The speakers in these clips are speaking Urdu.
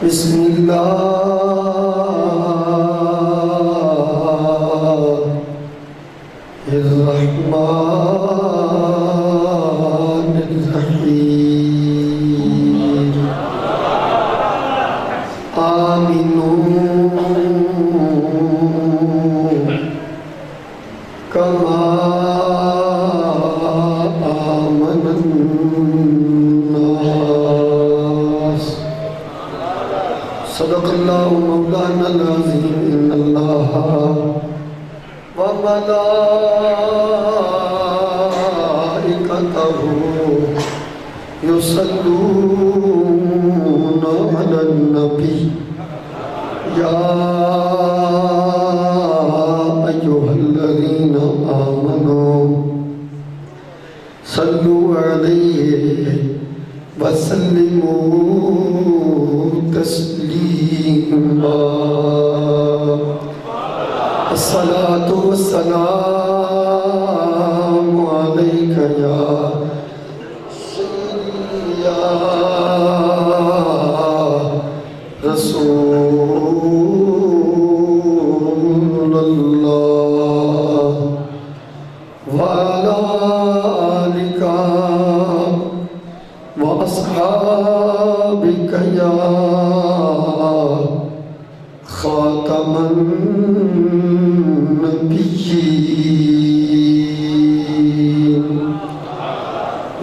بسم الله الرحمن الرحيم آمنوا كما آمن الناس صدق اللہ مولانا العظیم ان اللہ وملائکتہ یصلون علی النبی یا ایہا الذین آمنوا صلوا علیہ وسلموا تسلیما الصلاة والسلام علیکہ یا سیدی یا رسول اللہ وعلی آلکہ وَأَصْحَابِكَ يَا خَاتَمَ النَّبِيِّينَ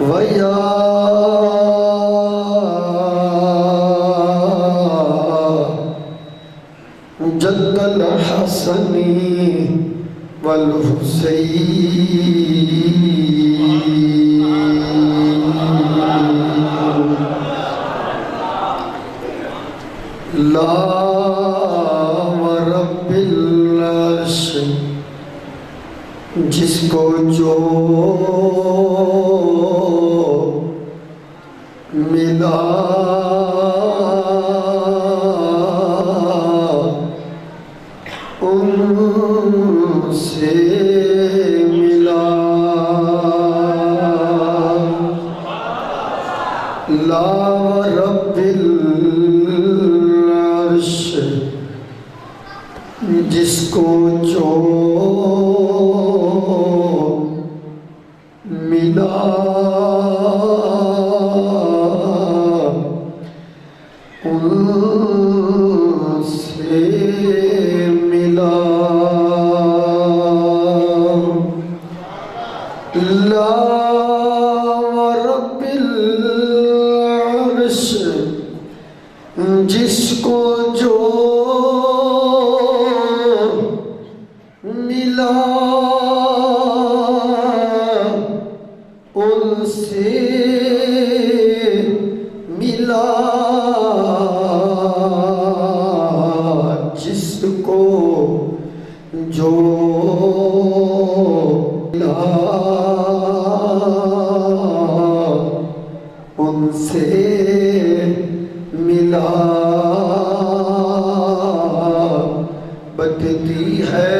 وَيَا جَدَّ الْحَسَنِ وَالْحُسَيْنِ لا ورب العرش جس کو جو ملا ان سے ملا لا ورب العرش جس کو جو ملا ان سے ملا لا ورب العرش جس کو جو ملا ان سے ملا جس کو جو ملا ان سے ملا بٹتی ہے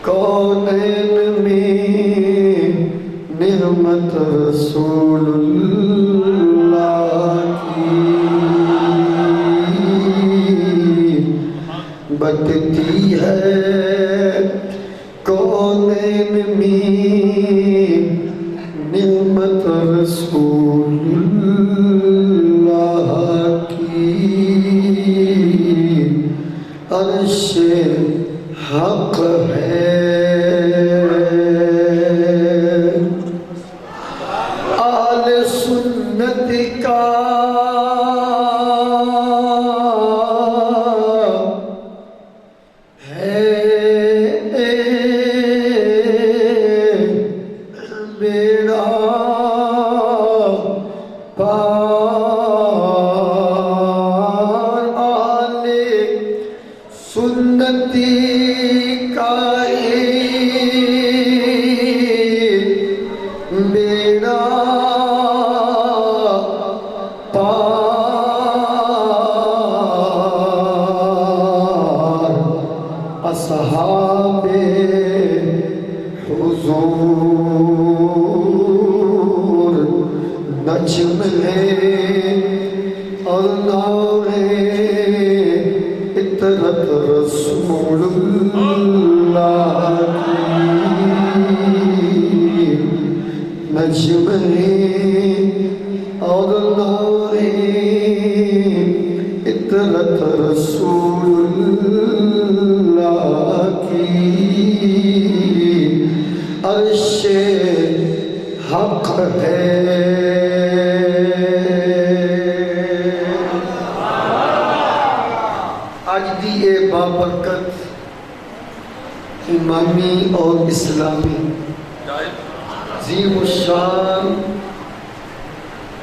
کونین میں نعمت رسول اللہ کی بٹتی ہے کونین میں نعمت رسول اللہ کی عرش حق ہے آل سنت کا ہے بیڑا پار آل سنتی کا اطرت رسول اللہ کی نجم اور نور اطرت رسول اللہ کی عرش حق ہے آج دی اے بابرکت ایمانی اور اسلامی عظیم الشان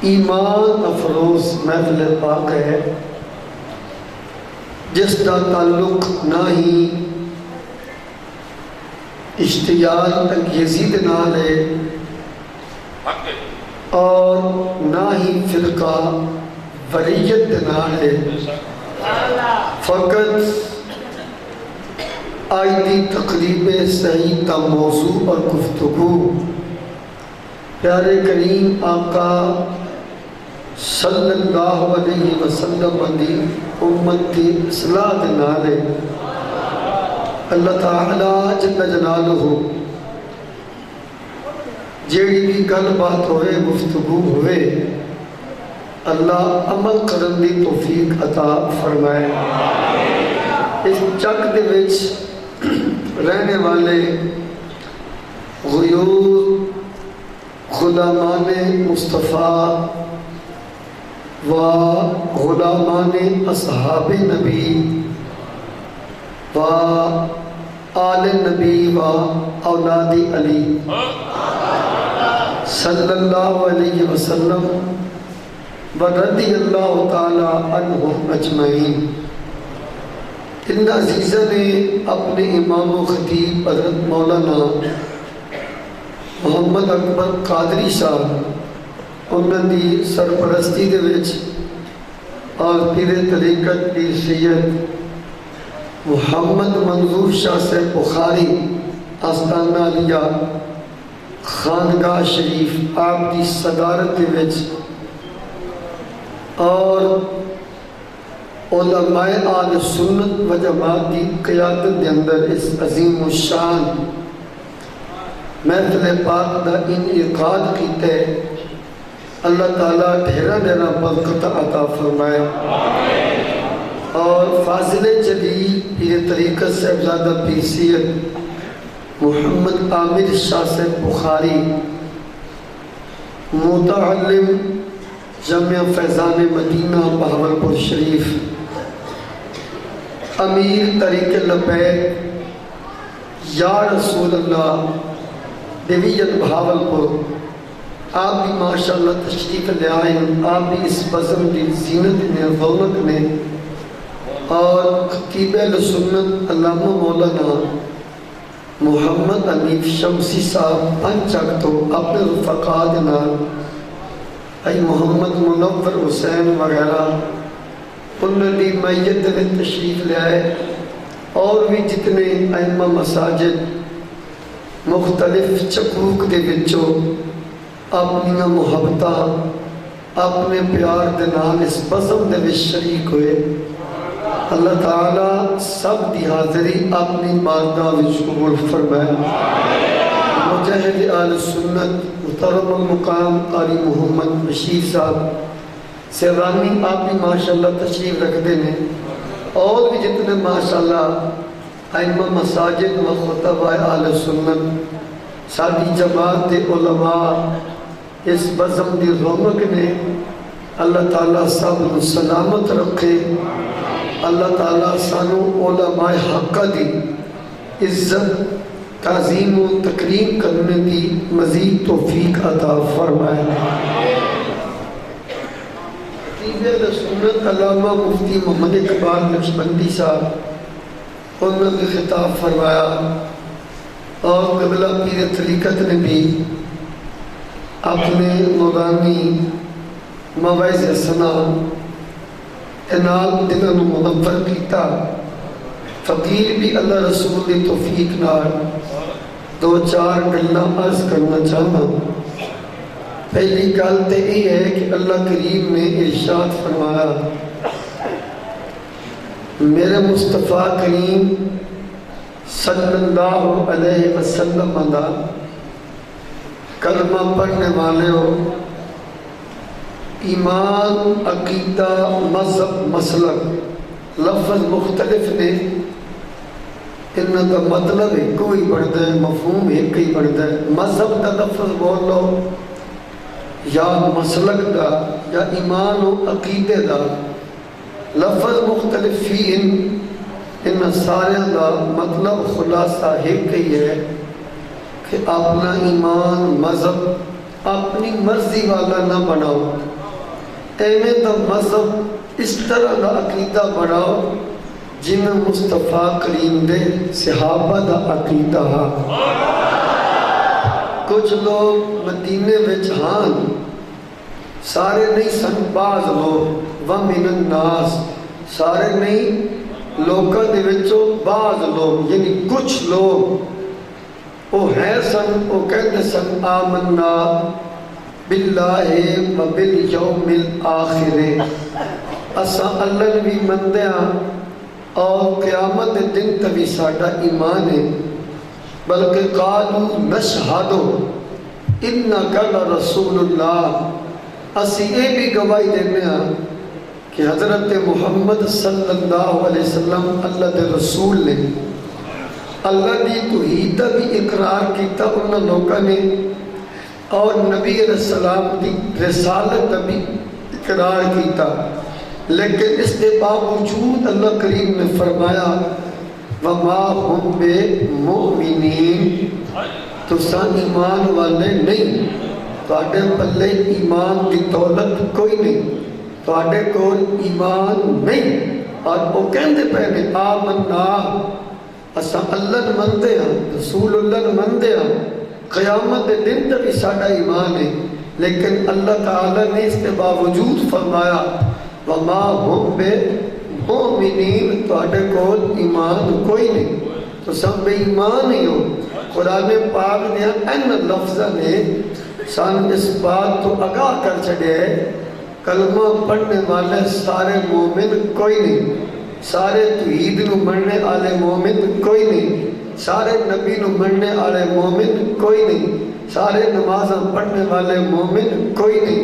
ایمان افروز محفل پاک ہے جس کا تعلق نہ ہی اشتعال انگیزی کے نال ہے اور نہ ہی فرقہ وریت کے نال ہے فقط آج دی تقریب صحیح کا موضوع اور گفتگو پیارے کریم آقا صلی اللہ علیہ وسلم دی امت کی اصلاح کے نال ہے اللہ تعالیٰ جل جلالہ جیڑی بھی گل بات ہوئے گفتگو ہوئے اللہ عمل کرن دی توفیق عطا فرمائے اس چک دے وچ رہنے والے غیور غلامان مصطفیٰ و غلامان اصحاب نبی و آل نبی و اولاد علی صلی اللہ علیہ وسلم و رضی اللہ تعالی عنہم اجمعین ان عزیزہ نے اپنے امام و خطیب حضرت مولانا محمد اکبر قادری صاحب انہوں دی سرپرستی دے وچ اور پیر طریقت پیر سید محمد منظور شاہ سے بخاری آستانہ علیہ خانگاہ شریف آپ دی صدارت دے وچ اور علماء آل سنت و جماعت دی قیادت دے اندر اس عظیم الشان محفل پاک دا انعقاد کیتے اللہ تعالیٰ ڈھیرا ڈھیرا برکت عطا فرمائے اور فاضل جلیل پیر طریقت صاحبزادہ پیر سید محمد عامر شاہ سے بخاری متعلم جامعہ فیضان مدینہ بہاولپور شریف امیر طریق لبیک یا رسول اللہ ڈویژن بہاولپور آپ بھی ماشاءاللہ تشریف لے آئے آپ بھی اس بزم کی زینت میں رونق میں اور خطیب اہل سنت علامہ مولانا محمد حنیف شمسی صاحب پنچک تو اپنے رفقا نال ائی محمد منور حسین وغیرہ انہوں نے میت میں تشریف لے آئے اور بھی جتنے ائمہ مساجد مختلف چکوک دے وچوں اپنی محبتہ اپنے پیار دے نال اس بزم دے وچ شریک ہوئے اللہ تعالیٰ سب دی حاضری اپنی بارگاہ وچ قبول فرمائے مجاہد آل سنت محترم المقام قاری محمد بشیر صاحب سیرانی آپ بھی ماشاءاللہ تشریف رکھ دینے اور بھی جتنے ماشاءاللہ ائمہ مساجد و خطبہ آل سنت ساری جماعت علماء اس بزم دی رونق نے اللہ تعالیٰ سب سلامت رکھے اللہ تعالیٰ سانو علماء حقہ دی عزت تعظیم و تکریم کرنے کی مزید توفیق عطا فرمائے خطیب اہل سنت علامہ مفتی محمد اقبال نقشبندی صاحب انہوں نے خطاب فرمایا اور قبلہ پیر طریقت نے بھی اپنے نورانی مواعظ حسنہ انال دلن منور کیتا فقیر بھی اللہ رسول دی توفیق نال دو چار گلہ عرض کرنا چاہنا پہلی گل تے یہ ہے کہ اللہ کریم نے ارشاد فرمایا میرے مصطفیٰ کریم صلی اللہ علیہ وسلم دا کلمہ پڑھنے والے ہو، ایمان، عقیدہ، مذہب، مسلک لفظ مختلف نے، ان کا مطلب ایک ہی بڑھتا ہے، مفہوم ایک ہی بڑھتا ہے۔ مذہب کا لفظ بول لو یا مسلک دا یا ایمان و عقیدے دا، لفظ مختلف ہی ان سارے دا مطلب خلاصہ ایک ہی ہے کہ اپنا ایمان مذہب اپنی مرضی والا نہ بناؤ، ایویں دا مذہب اس طرح دا عقیدہ بناؤ جن مصطفیٰ کریم دے صحابہ دا عقیدہ ہا۔ کچھ لوگ مدینے وچ ہاں سارے نہیں سن، بعض لوگ وَمِنَ النَّاسِ سارے نہیں، لوکاں دے وچوں بعض لوگ یعنی کچھ لوگ وہ ہے سن، وہ کہتے سن آمنا باللہ و بالیوم الآخر، اساں اللہ بھی مندیاں اور قیامت دن تبھی ساڈا ایمان ہے، بلکہ قالوا نشہد انک لرسول اللہ، اسی اے بھی گواہی دینے ہیں کہ حضرت محمد صلی اللہ علیہ وسلم اللہ دے رسول نے۔ اللہ دی توحید بھی اقرار کیتا انہاں لوکاں نے، اور نبی علیہ السلام دی رسالت بھی اقرار کیتا، لیکن اس کے باوجود اللہ کریم نے فرمایا وَمَا هُمْ بِمُؤْمِنِينَ، تو سان ایمان والے نہیں، تواڈے پلے ایمان کی دولت کوئی نہیں، تواڈے کول ایمان نہیں، اور وہ کہندے پہنے آمنا، اساں اللہ مندے ہیں، رسول اللہ مندے ہیں، قیامت دن تک ساڈا ایمان ہے، لیکن اللہ تعالیٰ نے اس کے باوجود فرمایا وَمَا هُمْ بِمُؤْمِنِينَ، تواڈے کول ایمان کوئی نہیں، تو سب بے ایمان ہی ہو۔ قرآن پاک نے ان لفظ نے سان اس بات تو آگاہ کر چھڑے ہے، کلمہ پڑھنے والے سارے مومن کوئی نہیں، سارے توحید نو مننے والے مومن کوئی نہیں، سارے نبی نو مننے والے مومن کوئی نہیں، سارے نمازاں پڑھنے والے مومن کوئی نہیں،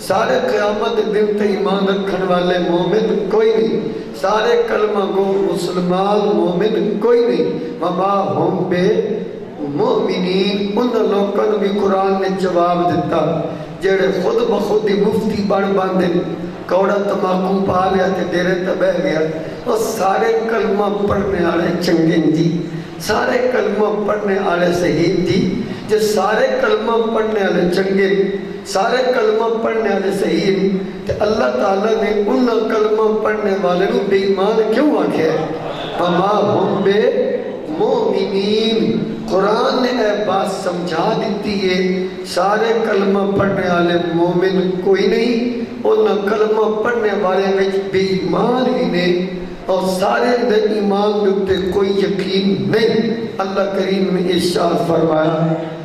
سارے قیامت دن تے ایمان رکھن والے مومن کوئی نہیں، سارے کلمہ گو مسلمان مومن کوئی نہیں۔ وَمَا هُمْ بِمُؤْمِنِينَ، ان لوگوں نے بھی قرآن نے جواب دیتا جڑے خود بخود ہی مفتی بن باندے، کوڑا تماکو پا لیا تے دیرے تبہ گیا، اور سارے کلمہ پڑھنے والے چنگے جی، سارے کلمہ پڑھنے والے صحیح جی، جو سارے کلمہ پڑھنے والے چنگے، سارے کلمہ پڑھنے والے صحیح، تو اللہ تعالیٰ نے ان کلمہ پڑھنے والے نو بے ایمان کیوں آکھے ہے؟ وَمَا هُمْ بِمُؤْمِنِينَ، قرآن نے اے بات سمجھا دیتی ہے، سارے کلمہ پڑھنے والے مومن کوئی نہیں، ان کلمہ پڑھنے والے میں بے ایمان ہی نے، اور سارے دے ایمان دے کوئی یقین نہیں۔ اللہ کریم نے ارشاد فرمایا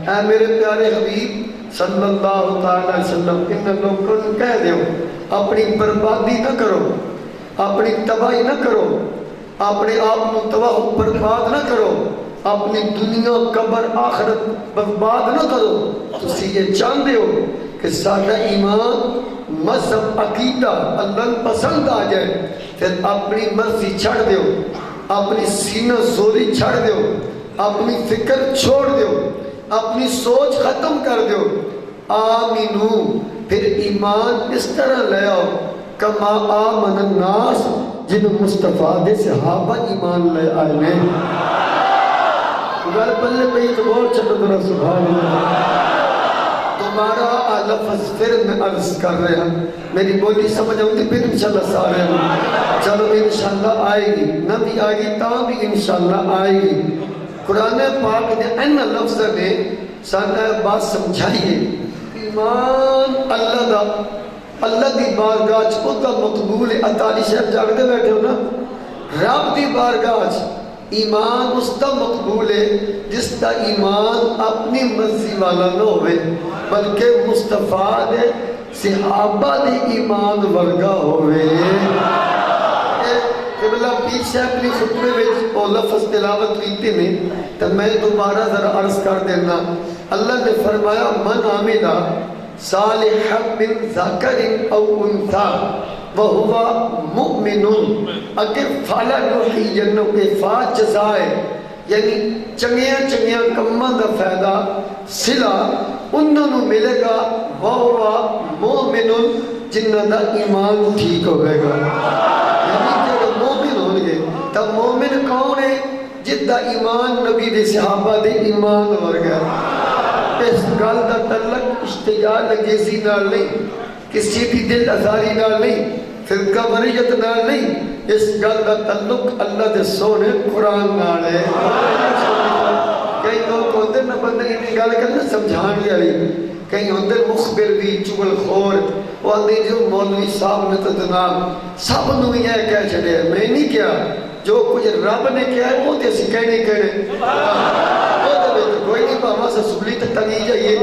اے میرے پیارے حبیب صلی اللہ علیہ وسلم، ان لوگوں کو کہہ دیو اپنی بربادی نہ کرو، اپنی تباہی نہ کرو، اپنے آپ کو تباہ برباد نہ کرو، اپنی دنیا قبر آخرت برباد نہ کرو، تسی یہ چاہتے ہو کہ سارا ایمان مذہب عقیدہ اللہ پسند آ جائے، پھر اپنی مرضی چھڑ دیو، اپنی سینہ زوری چھڑ دیو، اپنی فکر چھوڑ دیو، اپنی سوچ ختم کر دیو، آمینو، پھر ایمان اس طرح لے آؤ کما آمن الناس، جن مصطفیٰ دے صحابہ ایمان لے آئے نے۔ اگر بلے پہ تو بہت چھٹو درہ سبحان اللہ۔ تمہارا لفظ پھر میں عرض کر رہے ہیں، میری بولی سمجھ آؤں گی پھر انشاءاللہ سارے ہیں، چلو انشاءاللہ آئے گی، نہ بھی آئے گی تا بھی انشاءاللہ آئے گی۔ قرآن پاک نے ان لفظ نے سانہ بات سمجھائیے، ایمان اللہ دا، اللہ دی بارگاہ چھو کا مقبول اتالی شہر جاگتے بیٹھے ہو نا، رب دی بارگاہ ایمان اس کا مقبول ہے جس کا ایمان اپنی مرضی والا نہ ہوئے بلکہ مصطفیٰ دے صحابہ دے ایمان ورگا ہوئے۔ قبلہ پیر صاحب نے خطبے میں وہ لفظ تلاوت کیتے ہیں تو میں دوبارہ ذرا عرض کر دینا. اللہ نے فرمایا من عاملہ صالحا من ذکر او انثى وهو مؤمن اگر فلنحینہ فا جزائے یعنی چنگیاں کماں دا فائدہ صلہ انہوں ملے گا وَهُوَ مُؤْمِنٌ جنہ دا ایمان ٹھیک ہوئے گا. یعنی جب مومن ہوں گے تب مومن کون ہے جدہ ایمان نبی دے صحابہ دے ایمان ہو گیا. اس گل دا تعلق اشتغال انگیزی نال نہیں, کسی بھی دل ازاری نال نہیں, فرقہ وریت نال نہیں, اس گل دا تعلق اللہ دے سونے قرآن نال ہے. کئی لوگ ہوتے نہ بندے انہیں گل کرنا سمجھان گیا لی, کہیں ہوتے مخبر بھی چگل خور وہ آدھے جو مولوی صاحب نے تو جناب سب نو یہ کہہ چڑے میں نہیں کیا جو کچھ رب نے کیا ہے وہ تے اسی کہنے کوئی نہیں باما سے سبلی تک تنگی جائیے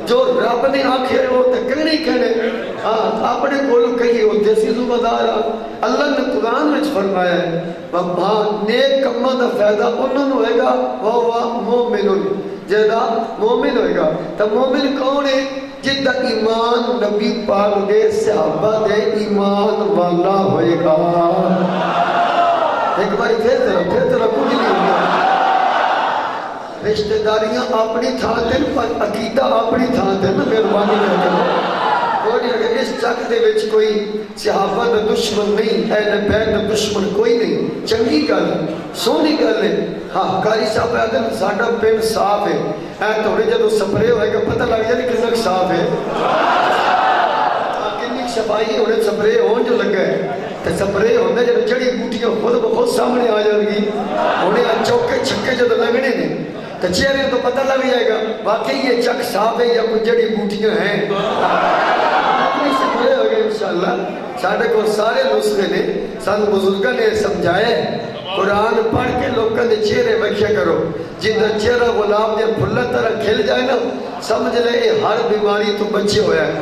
جو رب نے آنکھے وہ تے کہنے اپنے کول کہیے وہ جیسی زمدار اللہ نے قرآن میں فرمایا ہے نیک کمہ دا فائدہ انہوں ہوئے گا وہ مومنون جیدہ مومن ہوئے گا. تو مومن کون ہے جدہ ایمان نبی پاک دے صحابہ دے ایمان والا ہوئے گا. ایک باری پھر طرح کچھ نہیں ہوگا. رشتہ داریاں اپنی تھا دیں پر عقیدہ اپنی تھا دیں نا مہربانی کریں. کوئی اگر اس چک دے وچ کوئی صحابہ دا دشمن نہیں, اہل بیت دا دشمن کوئی نہیں, چنگی گل سونی گل ہے. ہاں قاری صاحب آدم ساڑھا پینڈ صاف ہے اے توڑے جدو سپرے ہوئے گا پتہ لگ جائے کنک صاف ہے کنک صفائی ہونے سپرے ہون جو لگا ہے تو سپرے ہونے جب جڑی بوٹیاں خود بخود سامنے آ جائے گی انہیں چوکے چھکے جدو لگنے نے تو چہرے تو پتہ لگ جائے گا واقعی یہ چک صاف ہے یا کچھ جڑی بوٹیاں ہیں. اپنی سپرے ہو گئے انشاءاللہ. ساڑھے کو سارے نسخے نے سن بزرگاں نے سمجھائے قرآن پڑھ کے لوگوں نے چہرے وکھیا کرو جن کا چہرہ غلام دے پھلا طرح کھل جائے نا سمجھ لے یہ ہر بیماری تو بچے ہویا ہے.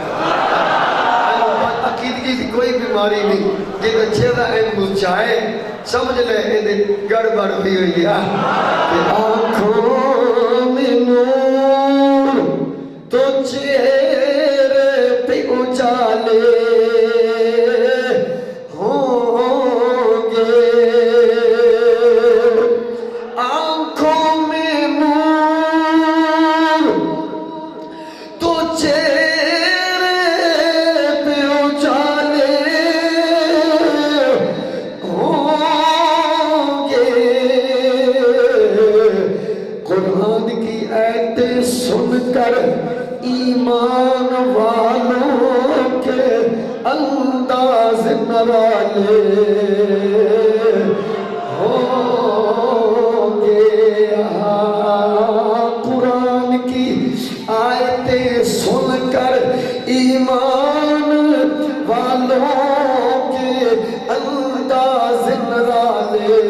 عقیدگی کی کوئی بیماری نہیں, جن کا چہرہ مرجھائے سمجھ لے یہ گڑبڑ ہوئی ہوئی ہے. آنکھوں میں نور تو چہرے پہ اجالے ایمان والوں کے انداز نرالے ہوں گے. قرآن کی آیتیں سن کر ایمان والوں کے انداز نرالے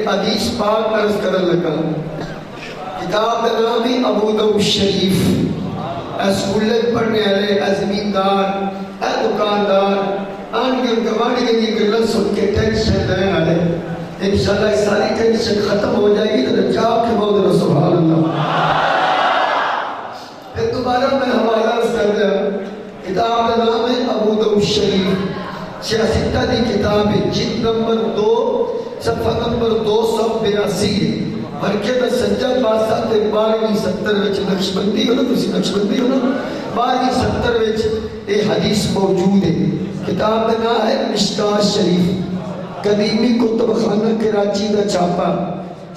حدیث پاک عرض کرن لگا. کتاب کا نام ہے ابو داؤد شریف. اسکولے پڑھنے والے زمیندار دکاندار آن کے گواڑی کے یہ گلن سن کے ٹینشن لینے والے انشاءاللہ ساری ٹینشن ختم ہو جائے گی تو جا کے بول دو سبحان اللہ. پھر دوبارہ میں حوالہ عرض کر دیا. کتاب کا نام ہے ابو داؤد شریف. سیاستہ دی کتاب ہے جلد نمبر 2 صفحہ نمبر 282 برکت سجاد بادشاہ تے 1270 وچ نقشبندی ہو نا تسی نقشبندی ہو نا 1270 وچ یہ حدیث موجود ہے. کتاب کا نام ہے مشکات شریف قدیمی کتب خانہ کراچی دا چھاپا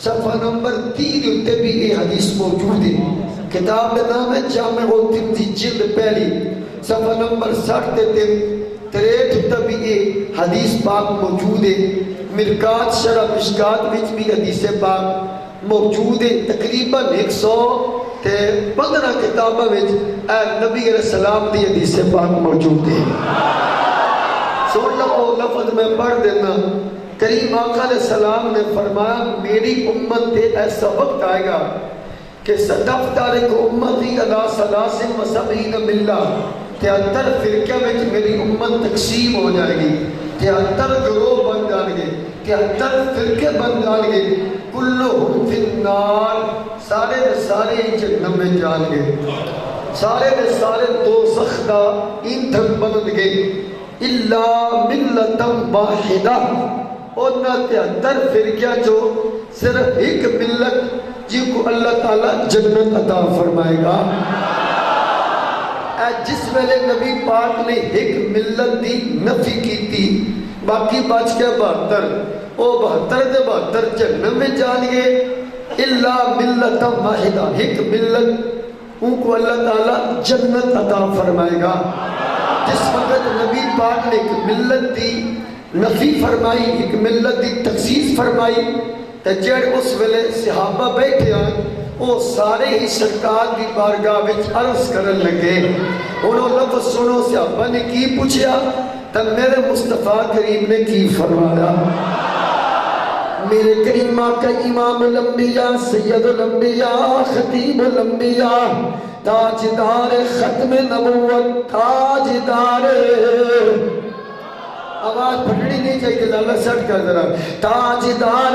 صفحہ نمبر 30 اتے بھی یہ حدیث موجود ہے. کتاب کا نام ہے جامع الترمذی جلد پہلی صفحہ نمبر 60 تے 63 تک بھی یہ حدیث پاک موجود ہے. مرکات شرح مشکات وچ بھی حدیث پاک موجود ہے تقریباً 115 کتابوں میں نبی علیہ السلام دی حدیث پاک موجود ہے. سن لو وہ لفظ میں پڑھ دینا. کریم آقا علیہ السلام نے فرمایا میری امت پہ ایسا وقت آئے گا کہ ستفترق امتی علی 73 ملہ، 73 فرقے میں میری امت تقسیم ہو جائے گی، 73 گروہ بن جائیں گے، 73 فرقے بن جائیں گے. کلہم فی النار، سارے دے سارے جہنم میں جان گے، سارے دے سارے دوزخ دا ایندھن بن گے. الا ملۃ واحدہ، انہاں 73 فرقے جو صرف ایک ملت جن کو اللہ تعالیٰ جنت عطا فرمائے گا. جس ویلے نبی پاک نے ایک ملت دی نفی کی تھی، باقی بچ کے 72، وہ 72 دے 72 جہنم میں جان گے. الا ملۃ واحدہ، ایک ملت ان کو اللہ تعالیٰ جنت عطا فرمائے گا. جس وقت نبی پاک نے ایک ملت دی نفی فرمائی، ایک ملت دی تخصیص فرمائی، تے جڑ اس ویلے صحابہ بیٹھے ہیں وہ سارے ہی سرکار کی بارگاہ وچ عرض کرن لگے. انہوں لفظ سنو، صحابہ نے کی پوچھا تو میرے مصطفیٰ کریم نے کی فرمایا. میرے کریم آقا امام الانبیاء، سید الانبیاء، خطیب الانبیاء، تاجدار ختم نبوت، تاجدار، آواز پھٹنی نہیں چاہیے، اللہ سٹ کر ذرا، تاجدار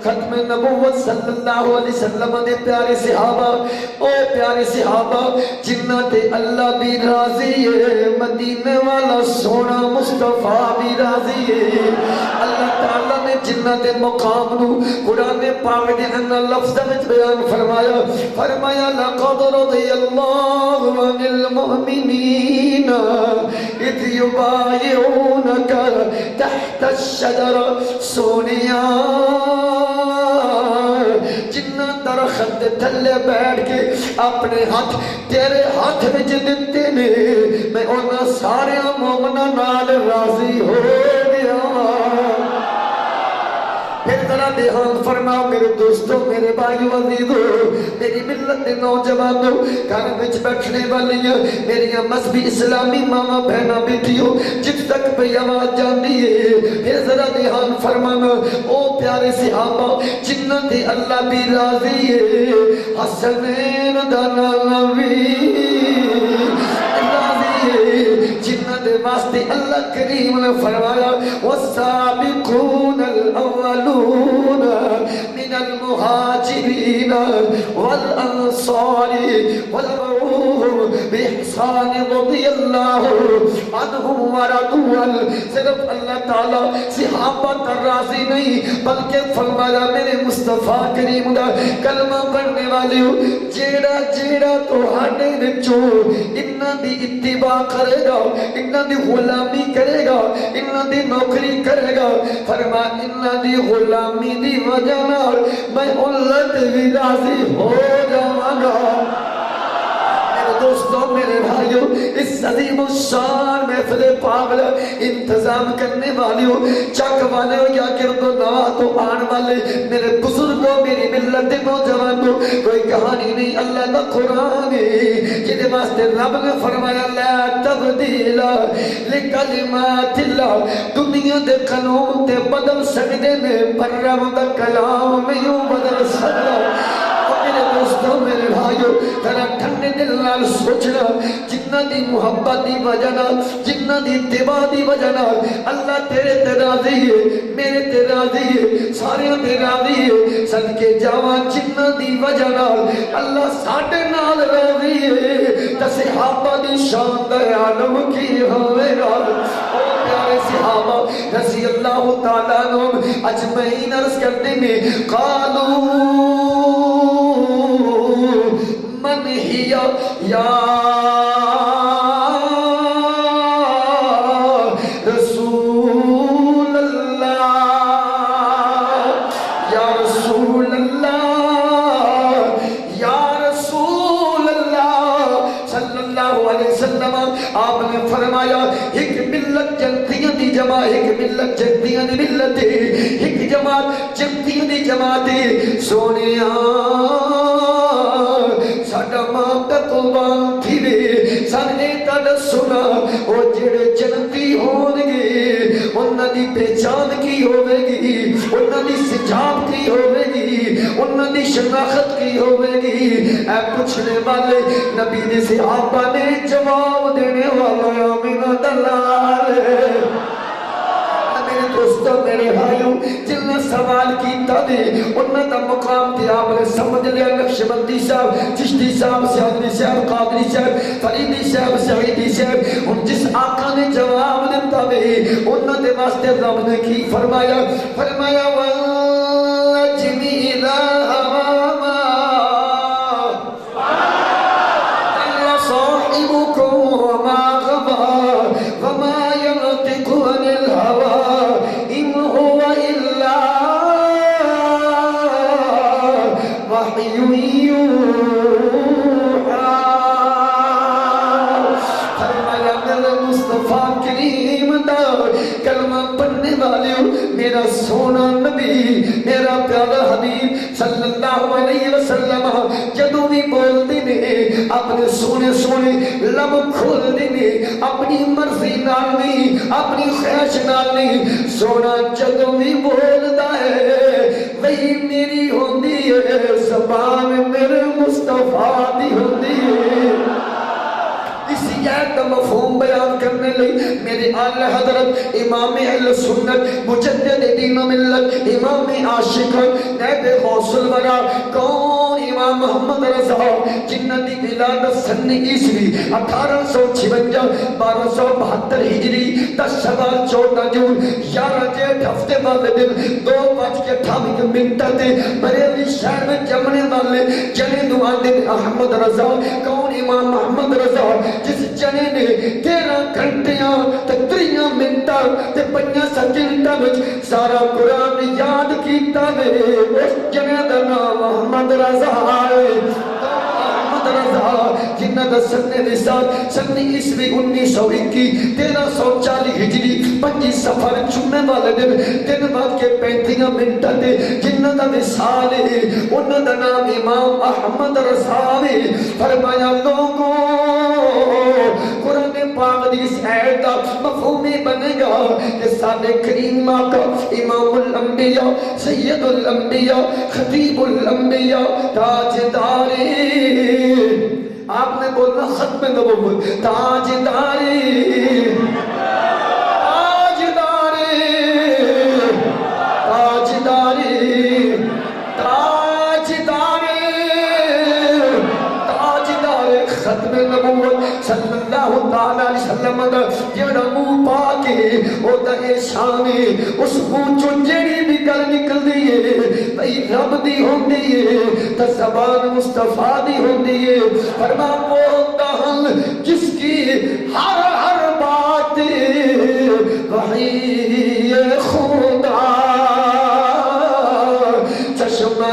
ختم نبوت صلی اللہ علیہ وسلم دے پیارے صحابہ، او پیارے صحابہ جنہ تے اللہ بھی راضی ہے، مدینے والا سونا مصطفیٰ بھی راضی ہے. اللہ تعالیٰ نے جنہ دے مقام نو قرآن پاک دے انہا لفظ وچ بیان فرمایا. فرمایا لقد رضی اللہ عن المؤمنین اذ یبایعونک تحت الشجر. سونیا جنہ درخت دے تھلے بیٹھ کے اپنے ہاتھ تیرے ہاتھ وچ دتے نے، میں انہاں سارے مومناں نال راضی ہو گیا. پھر ذرا دھیان فرماؤ میرے دوستوں، میرے بھائیو عزیزو، میری ملت دے نوجوانوں، گھر وچ بیٹھنے والیاں میریاں مذہبی اسلامی ماما بہنا بیٹیوں، جس تک بھی آواز جاندی ہے، پھر ذرا دھیان فرمانا. او پیارے صحابہ جنہ تے اللہ بھی راضی ہے، حسنین دا نبی راضی ہے، جنہ دے واسطے اللہ کریم نے فرمایا والسابقون الاولون من المہاجرین والانصار والمعروف باحسان رضی اللہ عنہم ورضوا عنہ. صرف اللہ تعالیٰ صحابہ کا راضی نہیں بلکہ فرمایا میرے مصطفیٰ کریم دا کلمہ پڑھنے والے ہو، جیڑا جیڑا تو ہانے وچوں انہاں دی اتباع کرے گا، انہاں دی غلامی کرے گا، انہاں دی نوکری کرے گا، فرما انہاں دی غلامی دی وجہ نال میں اللہ تے بھی راضی ہو جاواں گا. دوستوں میرے بھائیوں، اس عظیم الشان محفل پاگل انتظام کرنے والیوں، چک والے یا گرد و نواح تو آن والے میرے بزرگوں، میری ملت نوجوانوں، کوئی کہانی نہیں، اللہ کا قرآن ہے جنہیں واسطے رب نے فرمایا لا تبدیل لکلمات اللہ. دنیا دے قانون تے بدل سکتے نے پر رب دا کلام نہیں بدل سکتا. میرے دوستوں میرے بھائیوں، تیرا ٹھنڈے دل نال سوچنا، جنہ دی محبت دی وجہ نال، جنہ دی اتباع دی وجہ نال اللہ تیرے تے راضی ہے، میرے تے راضی ہے، سارے تے راضی ہے. صدقے جاواں جنہ دی وجہ نال اللہ ساڈے نال راضی ہے، تے صحابہ دی شان دا عالم کی ہوے گا. او پیارے صحابہ رضی اللہ تعالیٰ عنہم اجمعین عرض کرتے میں قالوا من ہی یا رسول اللہ، یا رسول اللہ، یا رسول اللہ صلی اللہ علیہ وسلم. آپ نے نے فرمایا ایک ملت جنتیاں دی جماعت، ایک ملت جنتیاں دی ملت ہے، ایک جماعت جنتیاں دی جماعت ہے۔ سونیا ساڈا ماں کا قربان تھی وے سانے تاڈا سنا او جڑے جنتی ہون گے انہاں دی پہچان کی ہوے گی، انہاں دی سجاب کی ہوے گی، انہاں دی شناخت کی ہوے گی۔ اے پوچھنے والے نبی دے صحابہ نے جواب دینے والا آمینہ دلال میرے دوستو میرے بھائیوں جنہیں سوال کیتا دے انہوں دا مقام تھے آپ نے سمجھ لیا نقشبندی صاحب، چشتی صاحب، سیادری صاحب، قادری صاحب، فریدی صاحب، سعیدی صاحب، ان جس آقا نے جواب دیتا دے انہوں دے واسطے رب نے کی فرمایا وَالنَّجْمِ إِذَا هَوَى ضَلَّ صَاحِبُكُمْ وَمَا غَوَى وَمَا يَنطِقُ عَنِ الْهَوَى إِنْ هُوَ إِلَّا وَحْيٌ يُوحَى۔ فرمایا میرے مصطفیٰ کریم دا کلمہ پڑھنے والے میرا سونا نبی میرا پیارا حبیب صلی اللہ علیہ وسلم جدوں بھی بول دینے اپنے سونے سونے لب کھول دینے اپنی مرضی نال نہیں اپنی خواہش نال نہیں سونا جدوں بھی بولدا ہے وہی میری ہوندی ہے زبان میرے مصطفیٰ دی ہوندی ہے۔ اسی آیت کا مفہوم بیان کرنے لئی میرے آلہ حضرت امام اہل سنت مجدد دین و ملت امام عاشق نیب غوث الورا کون امام محمد رضا جنہ دی ولادت سن عیسوی 1856 1272 ہجری 10 شوال 14 جون 11 جیٹھ ہفتے والے دن 2:28 تے بریلی شہر میں جمنے والے جنے دعا دن احمد رضا کون امام محمد رضا جس جنے نے 13 گھنٹیاں تے 3 منٹاں تے 5 سیکنڈاں وچ سارا قرآن یاد کیتا وے اس جنے دا نام محمد رضا ہے۔ محمد رضا جنہ دا سن وصال سن عیسوی 1921 1340 ہجری 5 سفر چنے والے دن بعد کے 35 منٹاں تے جنہ دا وصال ہے انہاں دا نام امام احمد رضا ہے۔ فرمایا لوگوں قرآن پاک دی اس آیت دا مفہوم بنے گا کہ سارے کریم آقا امام الانبیاء سید الانبیاء خطیب الانبیاء تاجداری آپ نے بولنا ختم نبوت تاجداری تاجداری تاجداری تاجداری ختم نبوت صلی اللہ علیہ وسلم دا جڑا منہ پاکے او دا شان اس منہ چوں جڑی بھی گل نکلدی ہے بھئی رب دی ہوندی ہے تے زبان مصطفیٰ دی ہوندی ہے۔ فرما بولتا ہوں جس کی ہر بات وحی خدا چشمہ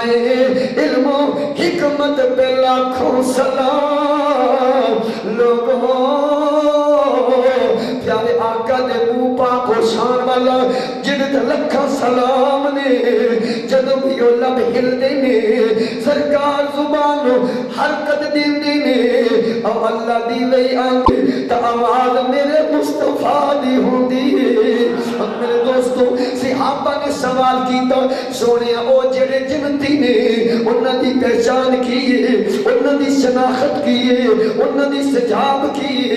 علم و حکمت پہ لاکھوں سلام لوگوں پیارے آقا دے منہ پاک و شان والا جنت لکھا سلام نے جدو بھی وہ لب ہل دینے سرکار زبان حرکت دینے او اللہ دی لئی آنکھ تا آواز میرے مصطفیٰ دی ہوں دی۔ میرے دوستو صحابہ نے سوال کیتا سونے او جڑے جنتی نے انہاں دی پہچان کیے انہاں دی شناخت کیے انہاں دی سجاب کیے۔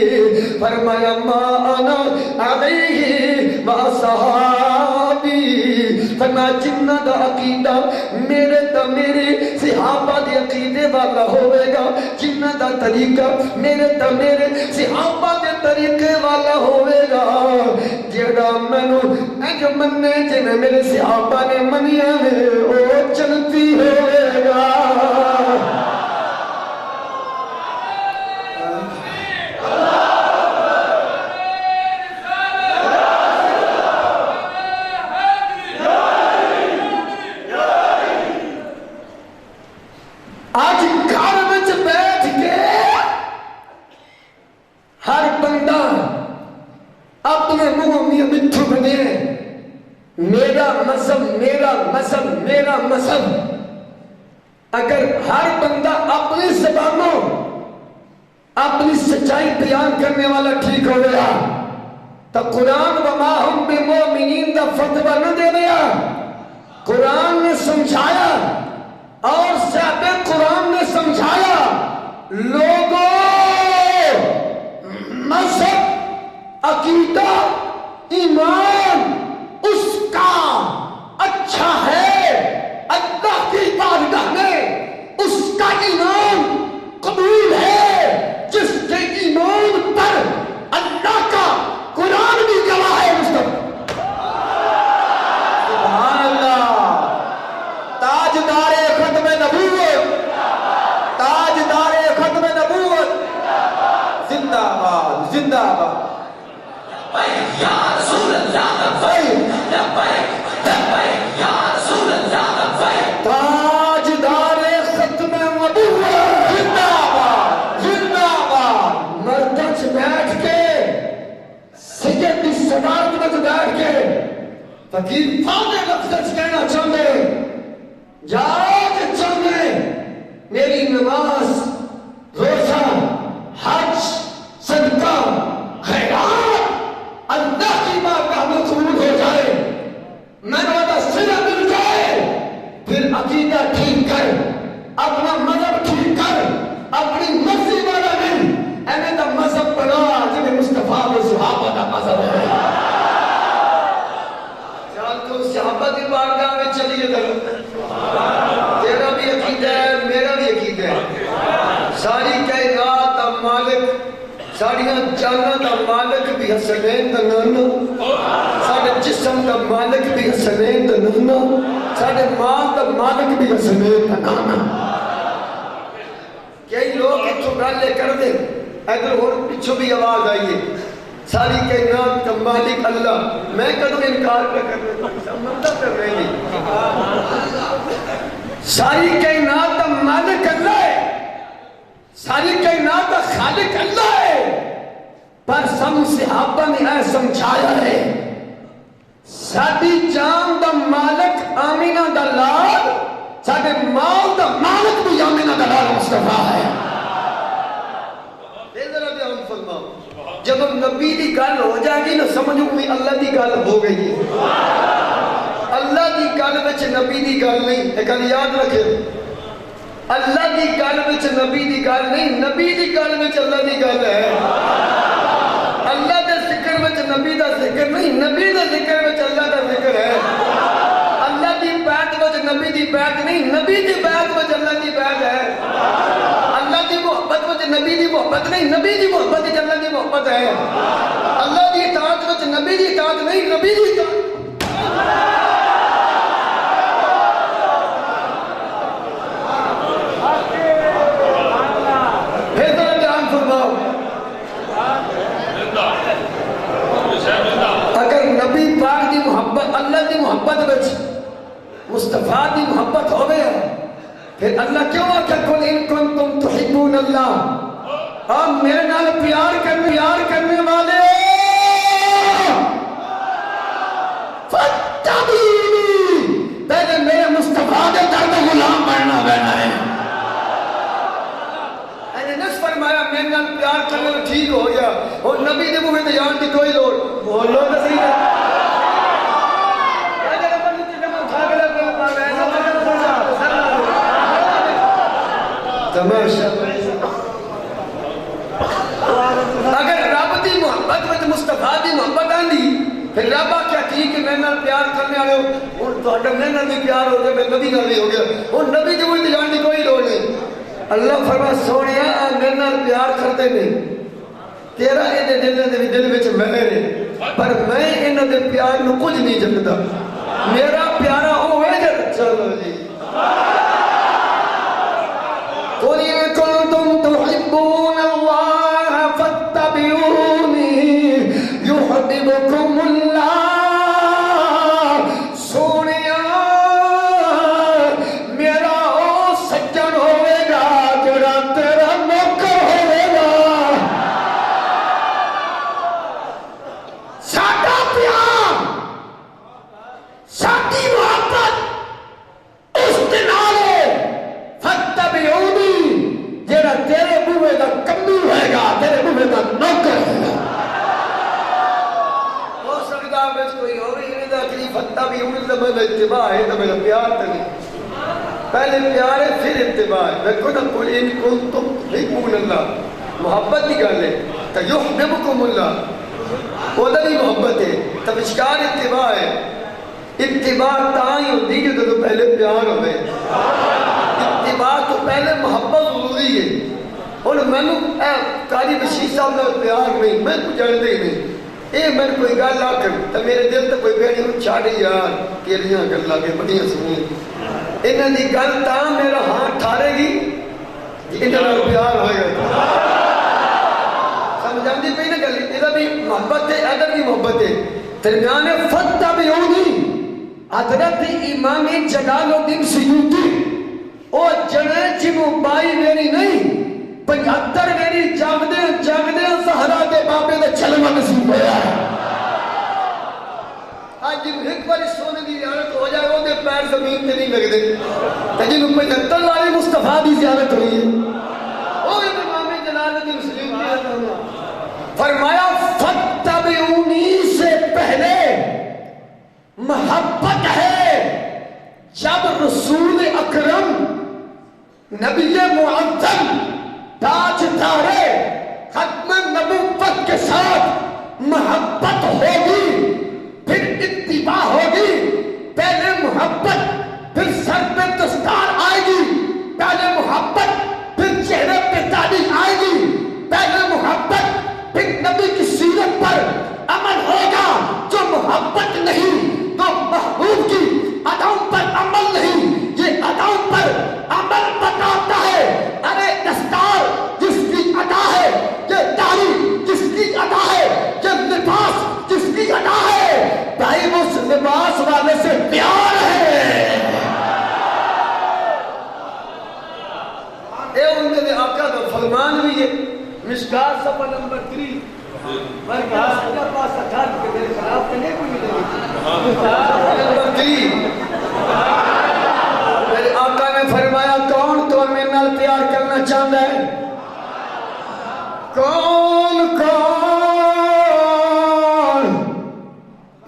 فرمایا ما انا علیہ و صحابی فرمایا جنہ دا عقیدہ میرے تا میرے صحابہ دی عقیدے والا ہوئے گا جنہ دا طریقہ میرے تا میرے صحابہ دے طریقے والا ہوئے گا جیڑا منو اج مننے جنہیں میرے صحابہ نے منیا ہے وہ چلتی ہوئے گا۔ آج گھر وچ بیٹھ کے ہر بندہ میرا مذہب اگر ہر بندہ اپنی زبانوں اپنی سچائی بیان کرنے والا ٹھیک ہو گیا تو قرآن وما ہم بمؤمنین دا فتویٰ نہ دے گیا. قرآن نے سمجھایا اور صحابہ قرآن نے سمجھایا لوگوں مذہب عقیدہ ایمان اس کا اچھا ہے اللہ کی بارگاہ میں اس کا ایمان قبول ہے جس کے ایمان پر اللہ کا قرآن بھی گواہ ہے. سبحان اللہ. تاجدار ختم نبوت تاجدار ختم نبوت زندہ باد زندہ باد. یا رسول اللہ تاجدار ختم نبوت زندہ باد زندہ باد. مردچ بیٹھ کے سجد کی صدارت میں بیٹھ کے فقیر فاضل لفظ کہنا چاہتے جاج چاہتے میری نماز روزہ حج صدقہ خیرات اللہ کی بارگاہ میں قبول ہو جائے میں وعدہ صلہ مل جائے پھر عقیدہ ٹھیک کر اپنا مذہب ٹھیک کر اپنی مرضی والا نہیں اینے دا مذہب بنا جنہیں مصطفیٰ و صحابہ دا مذہب ہے. چال تو صحابہ دی بارگاہ میں چلیے در تیرا بھی عقیدہ ہے میرا بھی عقیدہ ہے. ساری کائنات دا مالک ساڑیاں جانا دا مالک بھی حسنین دا نانا ساڑے جسم دا مالک بھی حسنین دا نانا ساڑے مال دا مالک بھی حسنین دا نانا. کئی لوگ اتھو گالے کر دیں اگر اور پچھو بھی آواز آئیے ساری کائنات کا مالک اللہ میں کدوں انکار نہ کرنے سمجھتا کر رہے نہیں. ساری کائنات کا مالک اللہ ہے ساری کائنات کا خالق اللہ ہے پر سم صحابہ نے اے سمجھایا ہے ساری جان دا مالک آمینہ دا لال سارے مال دا مالک بھی آمینہ دا لال مصطفیٰ ہے. جب نبی دی گل ہو جائے گی نہ سمجھو میں اللہ دی گل ہو گئی ہے. اللہ دی گل وچ نبی دی گل نہیں ایک گل یاد رکھے اللہ دی گل وچ نبی دی گل نہیں نبی دی گل وچ اللہ دی گل ہے. اللہ دے ذکر وچ نبی دا ذکر نہیں نبی دے ذکر وچ اللہ دا ذکر ہے. اللہ دی بیعت وچ نبی دی بیعت نہیں نبی دی بیعت وچ اللہ دی بیعت ہے. اللہ دی محبت وچ نبی دی محبت نہیں نبی دی محبت وچ اللہ دی محبت ہے. اللہ دی اطاعت وچ نبی دی اطاعت نہیں نبی دی اطاعت. پھر ذرا دھیان فرماؤ اگر نبی پاک دی محبت اللہ دی محبت وچ مصطفیٰ دی محبت ہو گیا پھر اللہ کیوں آکھا قل ان کنتم تحبون اللہ آپ میرے نال پیار کرنے والے فاتبعونی پہلے میرے مصطفیٰ دے در میں غلام بننا ہے. اینے نس فرمایا میرے نال پیار کرنے میں ٹھیک ہو گیا اور نبی دے منہ تے جان دی کوئی لوڑ بولو تو صحیح ہے. تماشا اگر رب دی محبت وچ مصطفیٰ دی محبت آندی پھر رب کیا ٹھیک ہے میرے نال پیار کرنے والے ہو اور تہاڈا میرے نال بھی پیار ہو گیا میں نبی نال بھی ہو گیا اور نبی دی کوئی جان دی کوئی لوڑ نہیں. اللہ فرمایا سونیا میرے نال پیار کرتے نہیں تیرا اے دل وچ مہر ہے پر میں انہاں دے پیار نو کچھ نہیں جاندا میرا پیارا ہوے جے چلو جی. قل إن كنتم تحبون الله فاتبعوني يحببكم الله. سونیا میرا او سجن ہوئے گا جڑا تیرا نوکر ہوئے گا. ساڈا پیار ساڈی محبت میرا اتباع ہے تو میرا پیار تو نہیں. پہلے پیار ہے پھر اتباع ہے. دیکھو نا قل ان کنتم تحبون اللہ, محبت کی گل ہے تو یحببکم اللہ, وہ بھی محبت ہے. تب اشکار اتباع ہے. اتباع تاں ہی ہوتی کہ تو پہلے پیار ہوئے. اتباع تو پہلے محبت ضروری ہے. اور میں نے قاری بشیر صاحب میں پیار نہیں, میں کو جانتے ہی نہیں. اے میں کوئی گل آ کر تو میرے دل تو کوئی بیڑی ہوں چھاڑی یار کیلیاں گلاں کے بڑیاں سنیں. انہاں دی گل تاں میرا ہاتھ ٹھارے گی انہاں نال پیار ہوئے گا. سمجھ آندی پئی نا گل؟ یہ بھی محبت ہے, ادھر بھی محبت ہے. درمیان فتبعونی حضرت امام جلال الدین سیوطی او جڑے جنوں بائی میری نہیں 75 میری جاگدے سہرا کے بابے دے چلنا نصیب ہویا ہے. آج جن ایک باری سونے دی زیارت ہو جائے وہ دے پیر زمین تے نہیں لگ دے تے جنوں 75 والی مصطفیٰ دی زیارت ہوئی ہے وہ امام جلال الدین سیوطی فرمایا فتبعونی سے پہلے محبت ہے جب رسول اکرم نبی معظم تاجدارے ختم نبوت کے ساتھ محبت ہوگی پھر اتباع ہوگی. پہلے محبت پھر سر پہ دستار آئے گی, پہلے محبت پھر چہرے پہ داڑھی آئے گی, پہلے محبت پھر نبی کی سیرت پر عمل ہوگا. جو محبت نہیں تو محبوب کی اداؤں پر عمل نہیں, یہ اداؤں پر عمل بتاتا ہے. ارے دستار جس کی ادا ہے, یہ داڑھی جس کی ادا ہے, یہ لباس جس کی ادا ہے, بھائی اس لباس والے سے پیار ہے. اے ان کے آقا کا فرمان بھی ہے مشکات صفحہ نمبر 3 میں کہا سجا پاس اٹھار کے میرے خلاف کے نہیں کوئی ملے گی. نمبر 3 میرے آقا نے فرمایا کون کون میرے نال پیار کرنا چاہتا ہے, کون کون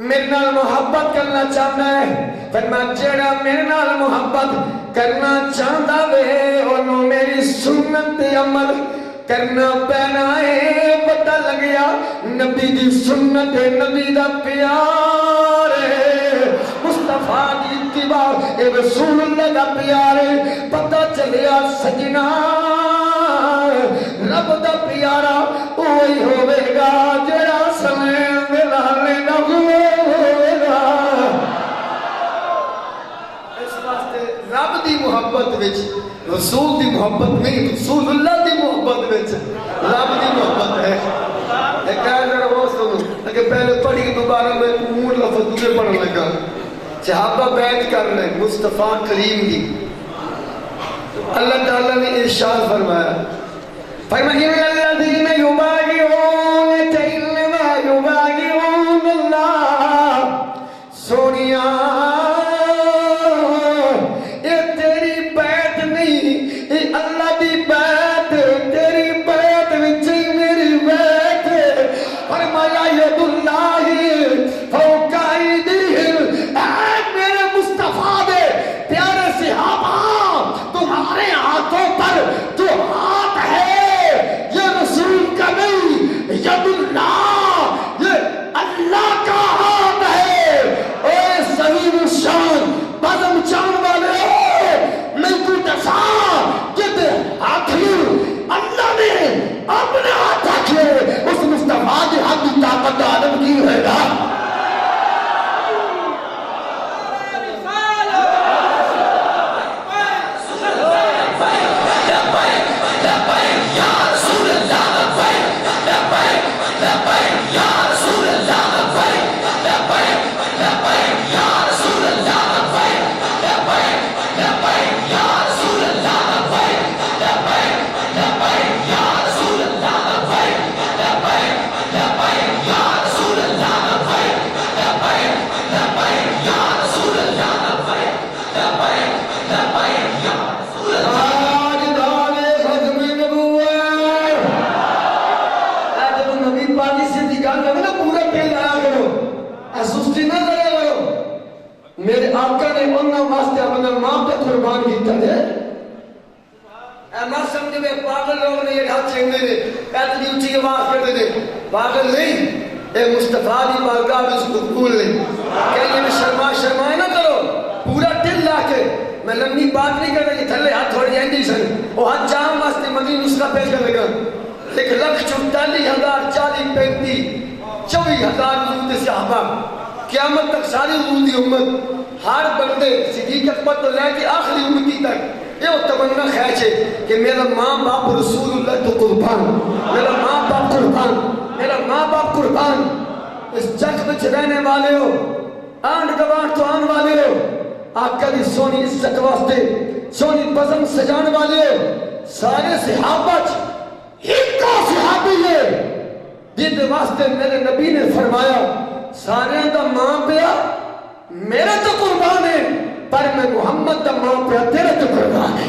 میرے نال محبت کرنا چاہتا ہے. فرمایا جڑا میرے نال محبت کرنا چاہتا وے انہوں میری سنت عمل کرنا پینا ہے. پتہ لگیا نبی دی سنت نبی دا پیار ہے, مصطفیٰ دی اتباع اے رسول اللہ دا پیار ہے. پتہ چلیا سجنا رب دا پیارا وہی ہوے گا جڑا سمے ملالے نہ ہوے گا. اس واسطے رب دی محبت وچ رسول دی محبت نہیں, رسول اللہ دی محبت وچ رب دی محبت ہے. ایک ذرا وہ سنو کہ پہلے پڑھی دوبارہ میں امور لفظ دوسرے پڑھنے لگا. صحابہ بیعت کر رہے مصطفیٰ کریم دی. اللہ تعالیٰ نے ارشاد فرمایا فرمایا الذین یبایعونک انما یبایعون اللہ. سونیا یہ تیری بیعت نہیں, یہ اللہ دی بیعت, تیری بیعت وچ میری بیعت. فرمایا ید اللہ فوق ایدیہم, اے میرے مصطفیٰ دے پیارے صحابہ تمہارے ہاتھوں پر جو ہاتھ ہے یہ رسول کا نہیں, ید اللہ یہ اللہ کا ہاتھ ہے. اے صحیح شان بزم چان والے میں تو دسا جد ہاتھی اللہ نے اپنے ہاتھ رکھے اس مصطفیٰ کی ہاتھ کی طاقت عالم کی ہے گا. لبیک یا رسول اللہ, لبیک لبیک پاگل لوگ نے یہ ہاتھ چنگے نے اتنی اونچی آواز کرتے ہیں پاگل نہیں اے مصطفیٰ دی بارگاہ میں اس کو قبول نہیں کہنے میں شرمائے نہ کرو پورا دل لا کے میں لمبی بات نہیں کر رہی تھلے ہاتھ تھوڑی جائیں گی سن وہ ہاتھ جام واسطے مدنی نسخہ پیش کر لگا 1,44,040 24,000 وجود صحابہ قیامت تک ساری وجود دی امت ہر بندے صدیق اکبر تو لے کے آخری امتی تک یہ تمنا خیش ہے کہ میرا ماں باپ رسول اللہ تو قربان میرا ماں باپ قربان میرا ماں باپ قربان اس جگ میں رہنے والے ہو آنڈ گوان تو آن والے ہو آقا دی سونی عزت واسطے سونی بزم سجان والے ہو سارے صحابہ ایک کا صحابی ہے جن واسطے میرے نبی نے فرمایا سارے دا ماں پیا میرے تو قربان ہے پر میں محمد دا ماں پیا تیرے تو قربان ہے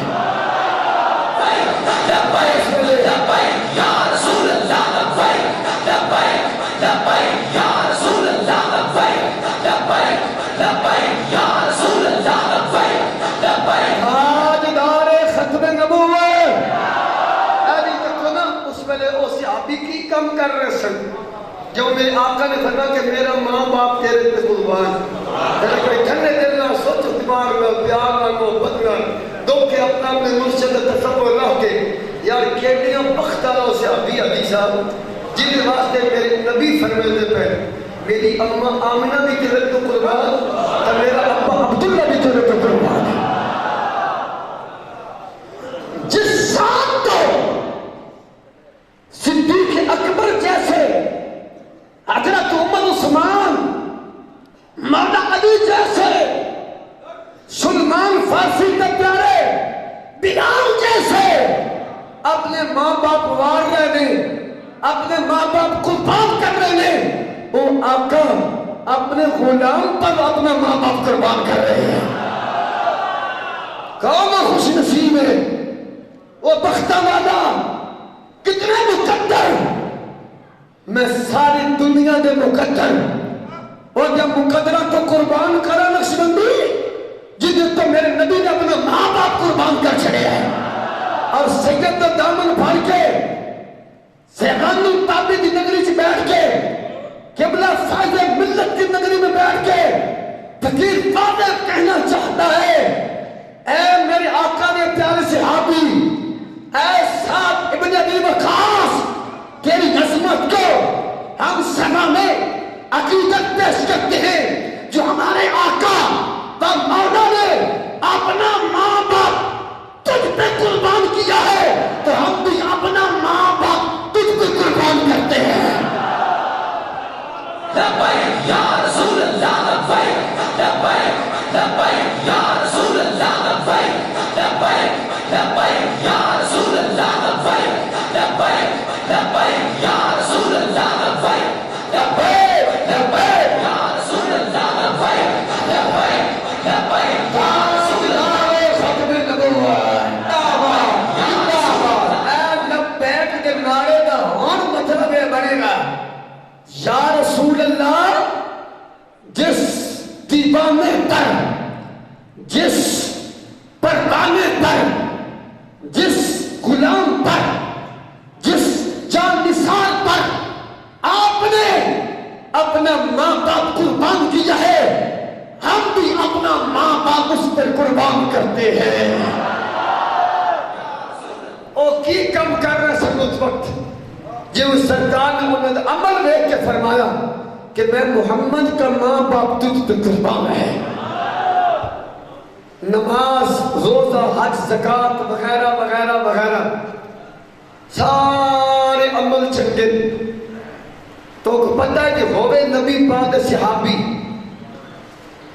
یا رسول اللہ لبیک لبیک لبیک یا رسول اللہ لبیک لبیک لبیک یا رسول اللہ لبیک لبیک تاجدار ختم نبوت ابھی تک نا اس ویلے وہ صحابی کی کم کر رہے سن جو میرے آقا نے فرمایا کہ میرا ماں باپ تیرے پہ قربان میرے کوئی ٹھنڈے دل نہ سوچ دماغ نہ پیار نہ محبت نہ دو کہ اپنا اپنے مرشد تصور رہ کے یار کیڑیاں بختالوں سے ابھی عدی صاحب جن واسطے میرے نبی فرماتے پہ میری اماں آمنہ بھی تیرے پہ قربان اور میرا ابا عبداللہ بھی تیرے پہ قربان ہے جس ساتھ کو صدیق اکبر جیسے حضرت عمر عثمان مولا علی جیسے سلمان فارسی کے پیارے بلال جیسے اپنے ماں باپ وار رہے ہیں اپنے ماں باپ قربان کر رہے ہیں وہ آقا اپنے غلام پر اپنا ماں باپ قربان کر رہے ہیں کون خوش نصیب ہے وہ بختہ والا کتنے مقدر میں ساری دنیا دے مقدر اور جب مقدرہ تو قربان کرا نقشبندی جدھے تو میرے نبی نے اپنا ماں باپ قربان کر چھڑے ہیں اور سید دا دامن بھر کے سیغان الطابی دی نگری سے بیٹھ کے قبلہ فائد ملت کی نگری میں بیٹھ کے فقیر فاضح کہنا چاہتا ہے اے میرے آقا نے پیارے صحابی اے سعد ابن ابی وقاص تیری عظمت کو ہم سما میں عقیدت پیش کرتے ہیں جو ہمارے آقا و مولا نے اپنا ماں باپ تجھ پہ قربان کیا ہے تو ہم بھی اپنا ماں باپ تجھ پہ قربان کرتے ہیں لبیک یا رسول اللہ لبیک لبیک لبیک یا رسول اللہ لبیک لبیک لبیک یا رسول اللہ لبیک لبیک لبیک یا رسول اللہ لبیک لبیک لبیک یا رسول اللہ لبیک لبیک لبیک یا رسول اللہ ختم نبوت اے لبیک کے نعرے کا ہون مطلب یہ بنے گا یا رسول اللہ جس دیوانے پر جس پروانے پر جس غلام پر جس جان نثار پر آپ نے اپنا ماں باپ قربان کیا ہے ہم بھی اپنا ماں باپ اس پر قربان کرتے ہیں اور کی کم کر رہے سن اس وقت جو سرکار نے انہوں نے عمل دیکھ کے فرمایا کہ میں محمد کا ماں باپ تجھ پہ قربان ہے نماز روزہ حج زکات وغیرہ وغیرہ وغیرہ سارے عمل چنگے تو پتہ ہے کہ ہوئے نبی پاک صحابی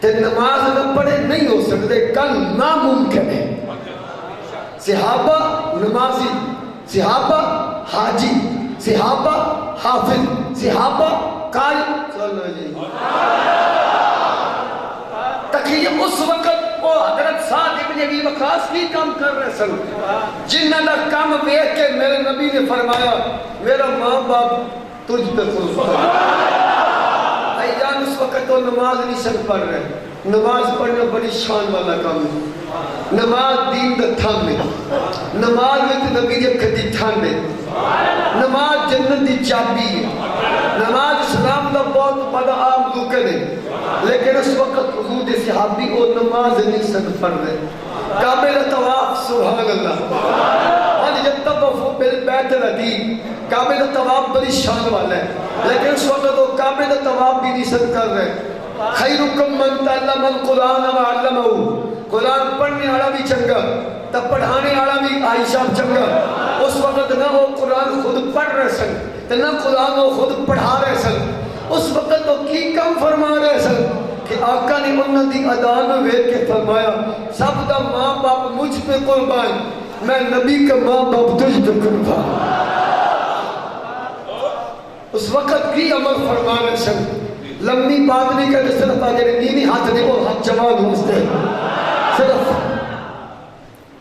تے نماز نہ پڑھے نہیں ہو سکتے کل ناممکن ہے صحابہ نمازی صحابہ حاجی صحابہ حافظ صحابہ قاری تقریب اس وقت وہ حضرت سعد ابن ابی وقاص کی کام کر رہے سن جنہ نے کام دیکھ کے میرے نبی نے فرمایا میرا ماں باپ تجھ پہ قربان اے جان اس وقت تو نماز نہیں سن پڑھ رہے نماز پڑھنا بڑی شان والا کام ہے نماز دین دا تھام ہے نماز میں تو نبی جب کدی کھاندے نماز جنت دی چابی ہے نماز اسلام دا بہت بڑا عام رکن ہے لیکن اس وقت حضور دے صحابی وہ نماز نہیں سن پڑھ رہے کعبے دا طواف سبحان اللہ اور یطوف بالبیت العتیق کعبے دا طواف بڑی شان والا ہے لیکن اس وقت وہ کعبے دا طواف بھی نہیں سن کر رہے خیرکم من تعلم القرآن وعلمہ قرآن پڑھنے والا بھی چنگا تب پڑھانے والا بھی عائشہ چنگا اس وقت نہ وہ قرآن خود پڑھ رہے سن تو نہ قرآن وہ خود پڑھا رہے سن اس وقت وہ کی کم فرما رہے سن کہ آقا نے انہوں دی ادا میں ویٹ کے فرمایا سب دا ماں باپ مجھ پہ قربان میں نبی کا ماں باپ تجھ پہ قربان اس وقت کی عمل فرما رہے سن لمبی بات نہیں کرتے صرف آجے نیمی ہاتھ نہیں وہ ہاتھ جوان ہوستے صرف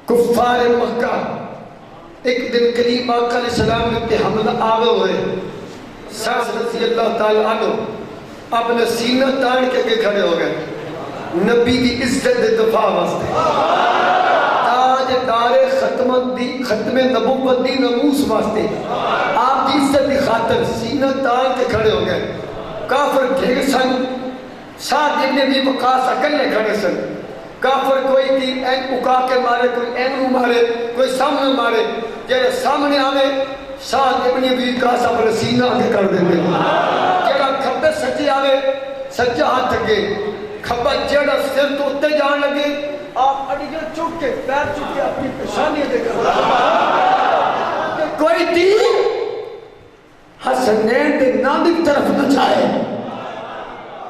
کفار مکہ ایک دن قریب آقا علیہ السلام نے حملہ آگے ہوئے ساس رضی اللہ تعالیٰ عنہ اپنے سینہ تان کے کھڑے ہو گئے نبی کی عزت دفاع واسطے تاج دار ختم نبوت دی نموس واسطے آپ کی عزت دی خاطر سینہ تان کے کھڑے ہو گئے کافر ڈھیر سن ساتھ ابن ابی وقاص اکلے کھڑے سن کافر کوئی کی این اکا کے مارے کوئی این مارے کوئی سامنے مارے جیڑے سامنے آوے ساتھ ابن ابی وقاص اپنے سینہ آگے کر دیتے جیڑا کھبے سچے آوے سچا ہاتھ تھکے کھبا جیڑا سر تو اتے جان لگے آپ اڑیاں چک کے پیر چک کے اپنی پیشانی دے کر کوئی تیر حسنین دے نام طرف نہ جائے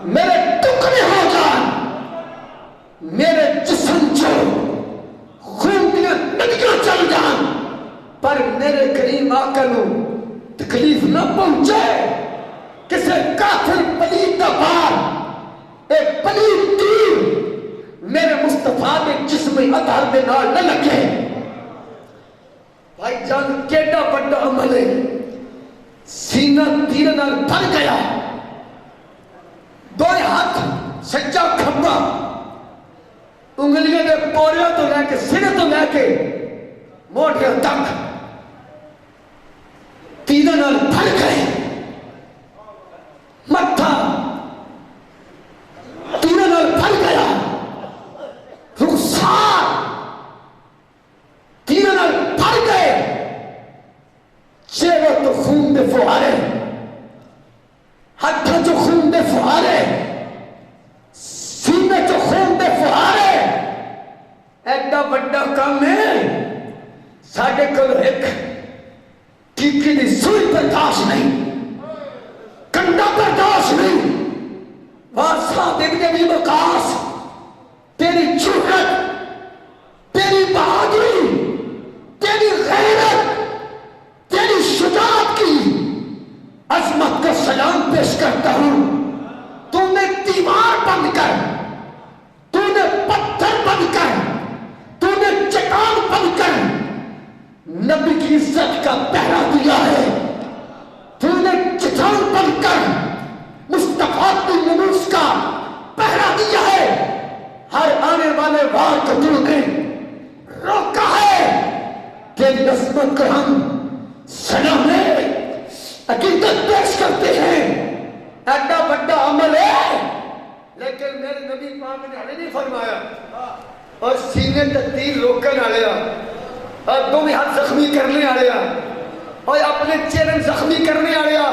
میرے ٹکڑے ہو جان میرے جسم جو خون دیا ندیاں چل جان پر میرے کریم آقا نو تکلیف نہ پہنچے کسے کافر پلید دا بار ایک پلید تیر میرے مصطفیٰ دے جسم اطہر دے نال نہ لگے بھائی جان کیڑا بڑا عمل ہے سینہ تیر نال بھر گیا دوئے ہاتھ سجا کھمبا انگلیاں دے پوریاں تو لے کے سرے تو لے کے موٹیاں تک تیر نال بھر گئے متھا تیر نال بھر گیا رخسار تیر نال بھر گئے چہرہ تو خون دے فوارے ہتھا جو خون دے فوارے سینے جو خون دے فوارے ایڈا بڑا کام ہے ساڑھے کل ایک ٹیکی دی سوئی برداشت نہیں کنڈا برداشت نہیں واسطہ ابن ابی وقاص تیری جرأت تیری بہادری تیری غیرت تیری شجاعت کی عظمت کا سلام پیش کرتا ہوں تو نے دیوار بند کر تو نے پتھر بند کر تو نے چٹان بند کر نبی کی عزت کا پہرا دیا ہے تو نے چٹان بند کر مصطفیٰ کی نموس کا پہرا دیا ہے ہر آنے والے وار کو تو نے روکا ہے تیری عظمت کو ہم سلام عقیدت پیش کرتے ہیں ایڈا بڑا عمل ہے لیکن میرے نبی پاک نے ہمیں نہیں فرمایا اور سینے تک تیر روکن آلیا اور دو بھی ہاتھ زخمی کرنے آلیا اور اپنے چہرے زخمی کرنے آلیا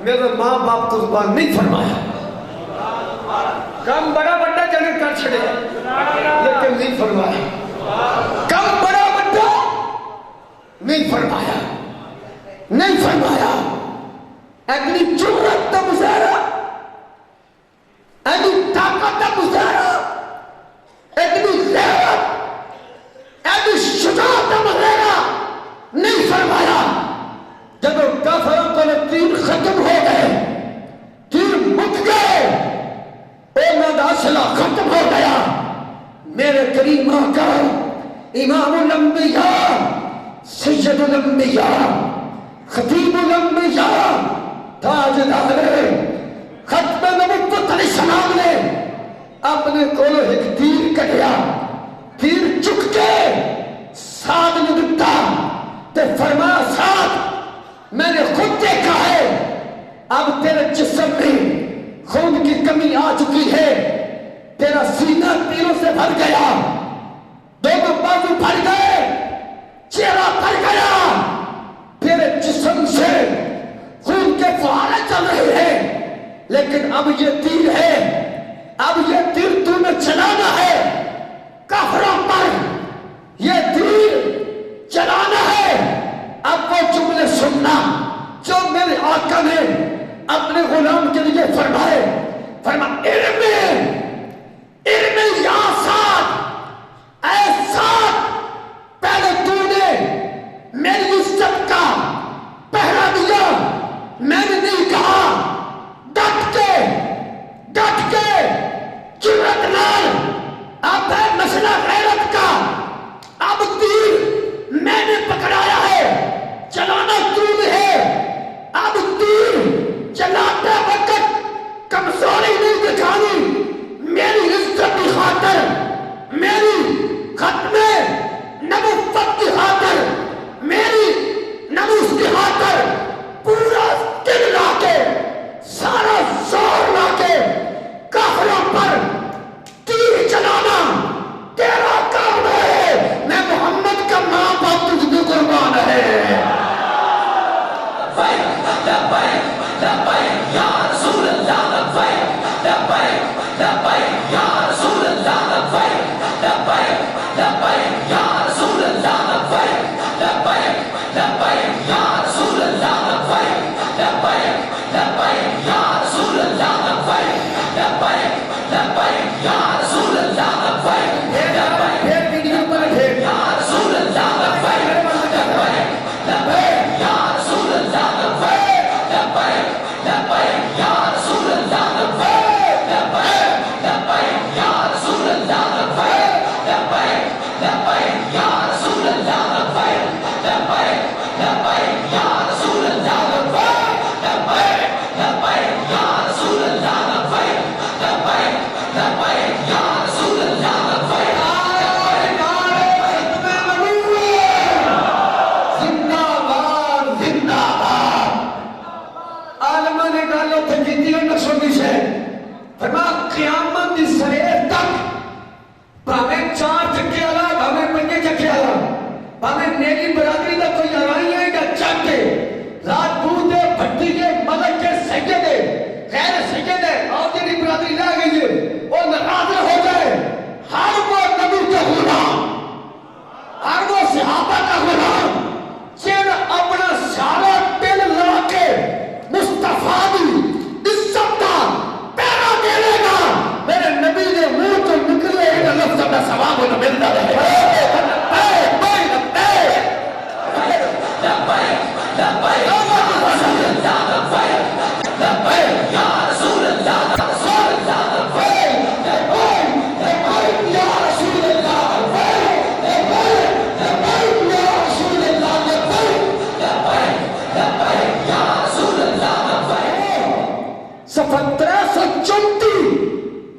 میرے ماں باپ قربان نہیں فرمایا کم بڑا بڑا جنگ کر چھڑے لیکن نہیں فرمایا کم بڑا بڑا نہیں فرمایا نہیں فرمایا اگلی جرت کا مظاہرہ اگلی طاقت کا مظاہرہ اگلی غیرت اگلی شجاعت کا مظاہرہ نہیں فرمایا جب کافروں کو تیر ختم ہو گئے تیر مک گئے اونہ داسلہ ختم ہو گیا میرے کریم آقا امام الانبیاء سید الانبیاء خطیب الانبیاء تاجدار ختم نبوت علیہ السلام نے اپنے کولو ایک تیر کٹیا تیر چک کے ساتھ نے دتا تے فرما میں نے خود دیکھا ہے اب تیرے جسم میں خون کی کمی آ چکی ہے، تیرا سینہ تیروں سے بھر گیا، دونوں بازو بھر گئے، چہرہ بھر گیا، تیرے جسم سے خون کے فوارے چل رہے ہیں، لیکن اب یہ تیر ہے، اب یہ تیر تو نے چلانا ہے کافروں پر، یہ تیر چلانا ہے۔ اب وہ جملے سننا جو میرے آقا نے اپنے غلام کے لیے فرمائے، فرمایا علم یا ساتھ، اے ساتھ، پہلے تو نے میری عزت کا پہرا دیا، میں نے نہیں کہا، ڈٹ کے جرأت نال، اب ہے مسئلہ غیرت کا، اب تیر میں نے پکڑایا ہے، چلانا تو ہے، اب تیر چلاتے وقت کمزوری نہیں دکھانی، میری عزت کی خاطر، میری ختم نبوت کی خاطر، میری ناموس کی خاطر پورا دل لا کے، سارا زور لا کے کافروں پر تیر چلانا تیرا کام ہے، میں محمد کا ماں باپ تجھ پہ قربان ہے۔ لبیک یا رسول اللہ، لبیک یا رسول اللہ، لبیک یا رسول اللہ، لبیک یا رسول اللہ، لبیک یا رسول اللہ، لبیک یا رسول اللہ،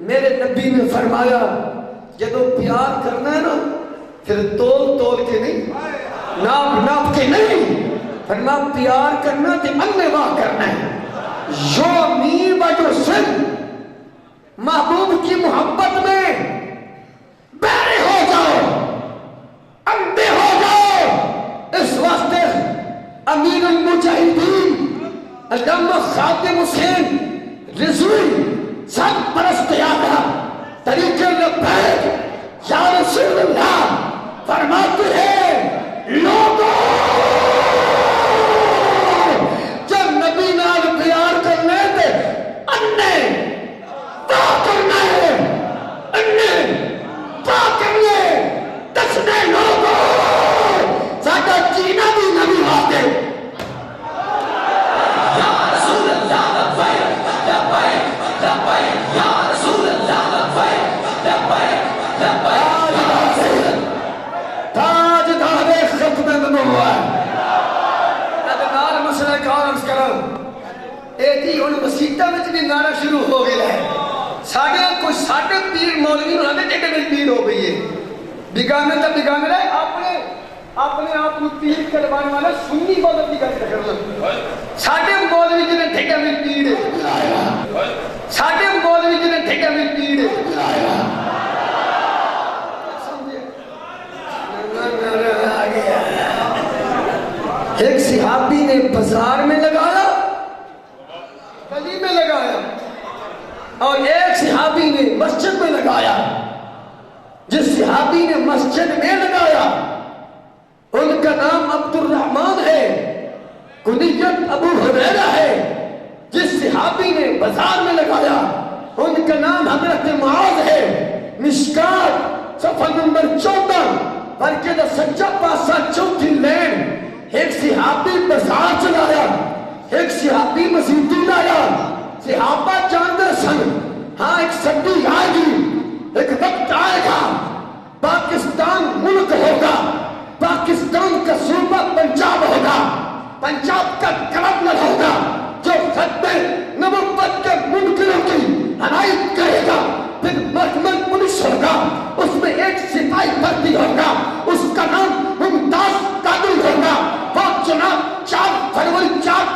میرے نبی نے فرمایا جدو پیار کرنا ہے نا پھر تول کے نہیں، ناپ کے نہیں، فرمایا پیار کرنا تے انواع کرنا ہے، جو می و سن محبوب کی محبت میں بہرے ہو جاؤ، اندھے ہو جاؤ۔ اس واسطے امیر المجاہدین علامہ خادم حسین رضوی سب پرست یادہ طریقے لبیک یا رسول اللہ فرماتے ہیں لوگوں جب نبی نال پیار کرنے دے اننے تا کرنا ہے، اننے تا کرنے دسنے لوگوں ساڈا جینا بھی نبی واسطے۔ نعرہ شروع ہو گیا ہے ساڑھے پیر مولوی نو آنے ٹیکے میں پیر ہو گئی ہے، بگانے تا بگانے رہے اپنے آپ کو تیر کروانے والا سنی مولوی کی گل کرنا ساڈے مولوی جی نے ٹھیکا میں پیڑ ساڈے مولوی جی نے ٹھیکا میں پیڑ ایک صحابی نے بازار میں لگایا گلی میں لگایا اور ایک صحابی نے مسجد میں لگایا جس صحابی نے مسجد میں لگایا ان کا نام عبد الرحمن ہے کنیت ابو ہریرہ ہے جس صحابی نے بازار میں لگایا ان کا نام حضرت معاذ ہے مشکات صفحہ نمبر 14 بلکہ دا سچا پاسا چوتھی لین ایک صحابی بازار چلایا ایک صحابی مسیحی لایا صحابہ جاندر سن ہاں ایک صدی آئے گی ایک وقت آئے گا پاکستان ملک ہوگا پاکستان کا صوبہ پنجاب ہوگا پنجاب کا گورنر ہوگا جو خط میں نبوت کے منکروں کی حمایت کرے گا پھر محکمہ پولیس ہوگا اس میں ایک سپاہی بھرتی ہوگا اس کا نام ممتاز قادری ہوگا وہ جناب 4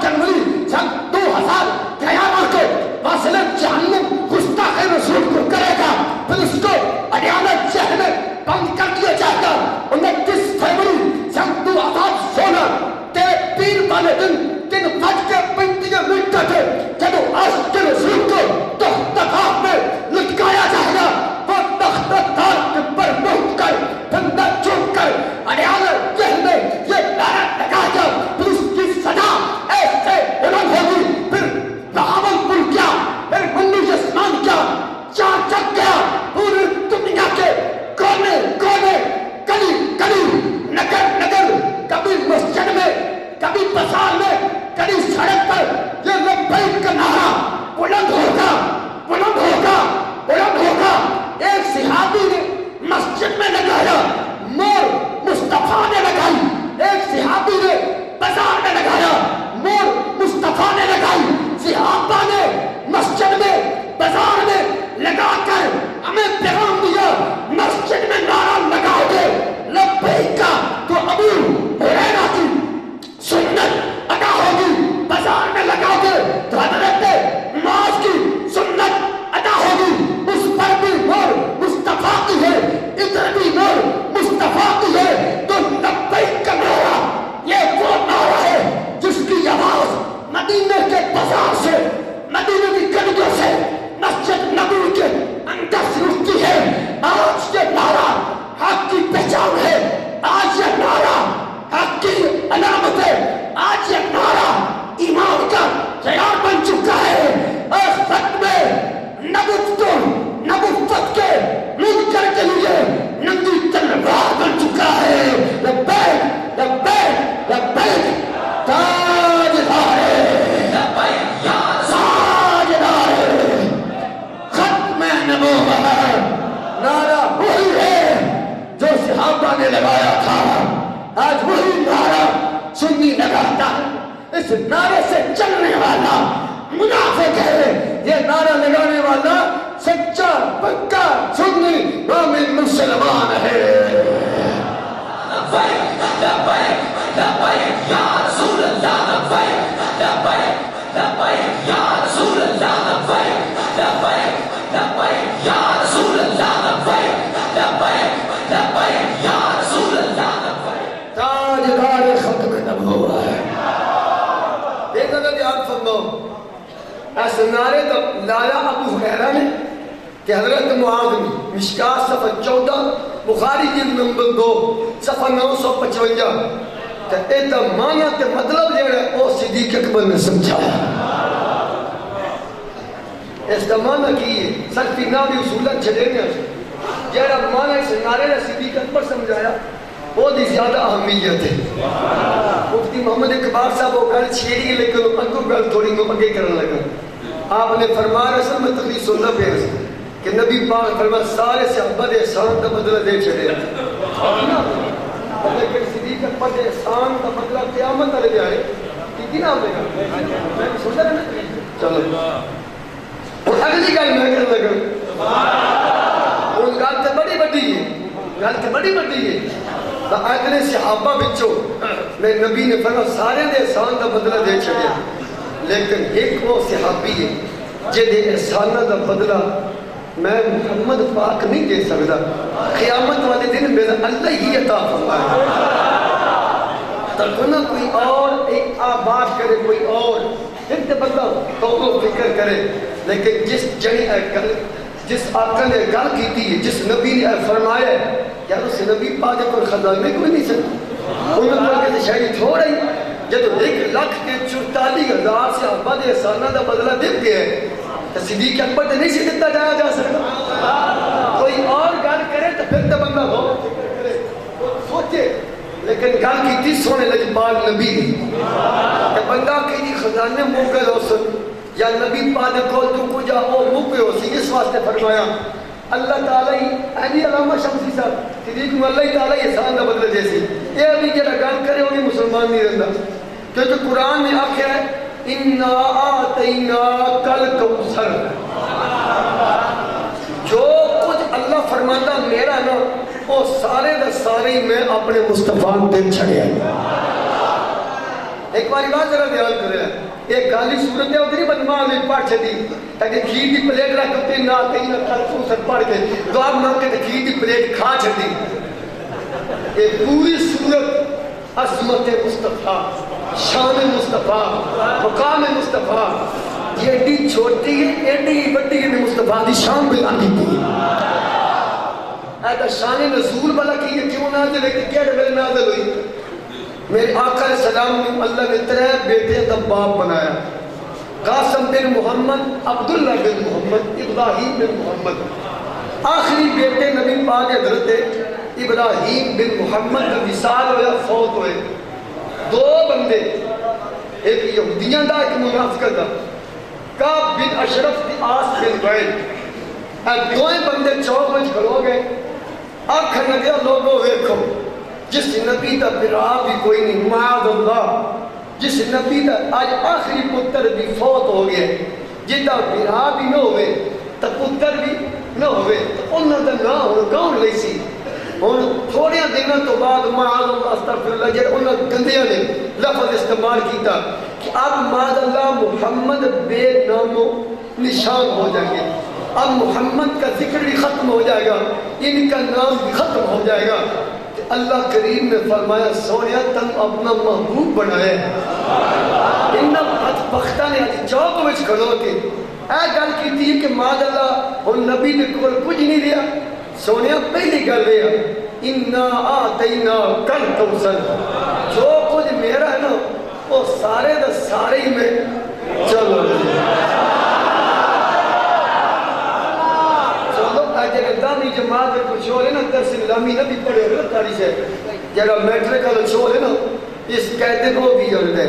جنوری سن 2011 کو واصل جہنم گستاخ رسول کو کرے گا پھر اس کو اڈیالہ جہل میں بند کر دیا جائے گا 29 فروری سن 2016 تیرے پیر والے دن 3:35 تھے جب عاشق رسول کو تحت خواب میں لٹکایا جائے گا وہ تخت دار کے پر بیٹھ کر بندہ چوک کر اڈیالہ جہل میں یہ نعرہ لگا گا پھر اس کی سزا ایسے بلند ہوگی پھر بہاولپور کیا پھر منی جسمان کیا چار چک گیا پوری دنیا کے کونے کونے گلی گلی نگر نگر کبھی مسجد میں کبھی بازار میں کبھی سڑک پر یہ لبیک کا نعرہ بلند ہوگا بلند ہوگا بلند ہوگا ایک صحابی نے مسجد میں لگایا مور مصطفیٰ نے لگائی ایک صحابی نے بازار میں لگایا مور مصطفیٰ نے لگائی صحابہ نے مسجد میں بازار میں لگا کر ہمیں پیغام دیا مسجد میں نعرہ لگاؤ گے لبیک کا تو ابو ہریرہ کی سنت ادا ہوگی بازار میں لگاؤ گے تو حضرت معاذ کی سنت ادا ہوگی اس پر بھی نور مصطفیٰ کی ہے ادھر بھی نور مصطفیٰ کی ہے تو لبیک کا نعرہ یہ وہ نعرہ ہے جس کی آواز مدینے کے بازار سے مدینے کی گلیوں سے مسجد نبوی کے اندر سے اٹھتی ہے آج یہ نعرہ حق کی پہچان ہے آج یہ نعرہ حق کی علامت ہے آج یہ نعرہ ایمان کا شعار بن چکا ہے اور خط میں نبوت کے منکر کے لیے ننگی تلوار بن چکا ہے لبیک لبیک لبیک تاجدار نعرہ وہی ہے جو صحابہ نے لگایا تھا آج وہی نعرہ سنی لگاتا ہے اس نعرے سے چلنے والا منافق ہے یہ نعرہ لگانے والا سچا پکا سنی مومن مسلمان ہے لبیک لبیک لبیک یا رسول اللہ لبیک لبیک لبیک یا رسول اللہ لبیک لبیک لبیک یا رسول اللہ لبیک لبیک لبیک یا رسول اللہ لبیک تاجدار ختم نبوت ہے دیکھا تھا دھیان فرماؤ ایسے نعرے تو لایا ابو ہریرہ نے کہ حضرت معاذ نے مشکات صفحہ 14 بخاری جلد نمبر 2 صفحہ 955 کہ ایتا معنی تے مطلب جڑا ہے او صدیق اکبر نے سمجھایا اس کا معنی کی ہے سلفی نامی اصولاً چھڑے میں جڑا معنی اس نعرے نے صدیق اکبر سمجھایا وہ دی زیادہ اہمیت ہے مفتی محمد اقبال صاحب وہ گل چھیڑی لیکن انکو گل تھوڑی نو اگے کرنے لگا آپ نے فرمایا رسل میں تقریب سننا پہ کہ نبی پاک فرمایا سارے صحابہ دے احسان کا بدلہ دے چھڑے لیکن صدیق اکبر دے احسان کا بدلہ قیامت علیہ آئے کی نام لے گا میں سنتا رہنا چلو اور اگلی گل میں کرنے لگا ان گل تے بڑی بڑی ہے گل تے بڑی بڑی ہے اتنے صحابہ بچوں میں نبی نے فرمایا سارے دے احسان دا بدلہ دے چھڑیا، لیکن ایک وہ صحابی ہے جے احسان دا بدلہ میں محمد پاک نہیں دے سکتا، قیامت والے دن میرا اللہ ہی عطا فرمائے۔ ترکنا کوئی اور ایک آباد کرے، کوئی اور پھر تو بندہ توقع فکر کرے، لیکن جس آقا نے گل کی ہے، جس نبی نے فرمایا ہے، یار اس نبی پاک کوئی خزانے کوئی نہیں سکتا، انہوں نے کہتے شاید تھوڑا ہی جب 1,44,000 سے آباد احسانہ دا بدلہ دے گئے ہیں تو صدیق اکبر تو نہیں سے دیتا جایا جا سکتا، کوئی اور گل کرے تو پھر تو بندہ ہو سوچے، لیکن گل کی تھی سونے لجبال نبی نے کہ بندہ کہیں خزانے موقع ہو سن یا نبی پاک کو تو کو جا وہ موقع ہو سی، اس واسطے فرمایا اللہ تعالیٰ ہی اینی علامہ شمسی صاحب صدیق میں اللہ تعالیٰ ہی احسان دا بدلہ جیسی، یہ ابھی جڑا گل کرے ہوگی مسلمان نہیں رہندا، کیونکہ قرآن میں آخیا ہے اِنَّا آتَيْنَاكَ الْكَوْثَرَ، جو کچھ اللہ فرماتا میرا نا وہ سارے دا سارے میں اپنے مصطفیٰ دے چھڑے ہیں۔ ایک باری بات ذرا دھیان کرے ہیں، ایک گالی صورت ہے ادھری بدماغ میں پڑھ چھے دی تاکہ کھیر دی پلیٹ رکھ ہوتے نہ آتے ہی نہ کل سوسر پڑھ کے دعا مانگ کے کھیر دی پلیٹ کھا چھے دی۔ ایک پوری صورت عظمت مصطفیٰ، شان مصطفیٰ، مقام مصطفیٰ، یہ ایڈی چھوٹی ہے ایڈی بڑی ہے مصطفیٰ دی شان بیان کی تھی۔ ایتا شان نزول بلا کی یہ کیوں نازل ہے کہ کیا میرے نازل ہوئی؟ میرے آقا علیہ السلام نے اللہ نے 3 بیٹے کا باپ بنایا، قاسم بن محمد، عبداللہ بن محمد، ابراہیم بن محمد۔ آخری بیٹے نبی پاک حضرت ابراہیم بن محمد کا وصال ہویا، فوت ہوئے۔ 2 بندے، ایک یہودیاں دا ایک منافقہ دا، کعب بن اشرف دی آس بن وائل، دوئے بندے چوک میں کھلو گئے، آنکھ لگیا لوگوں ویکھو جس نبی دا برا بھی کوئی نہیں، معاذ اللہ، جس نبی دا آج آخری پتر بھی فوت ہو گئے، جتا برا بھی نہ ہوئے تو پتر بھی نہ ہوئے تو انہوں دا نہ ہوئے کون لئی سی؟ تھوڑے دنوں تو بعد معاذ اللہ استغفر اللہ جب انہوں گندیاں نے لفظ استعمال کیتا کہ اب معاذ اللہ محمد بے نام و نشان ہو جائیں گے، اب محمد کا ذکر بھی ختم ہو جائے گا، ان کا نام بھی ختم ہو جائے گا۔ اللہ کریم نے فرمایا سونیا تم اپنا محبوب بنائے، انہا بدبختہ نے آج چوک میں کھڑو کے اے گل کی تھی کہ ماد اللہ اور نبی نے کول کچھ نہیں دیا، سونیا پہلی گل رہا اِنَّا آتَيْنَا کل کوثر، جو کچھ میرا ہے نا وہ سارے دا سارے ہی میں چلو دامی جماعت میں کچھ ہو رہے نا درس لامی نبی پڑھے ہوئے تاریخ ہے جگہ میٹرک کا چھو ہے نا اس قیدے کو بھی جڑ گئے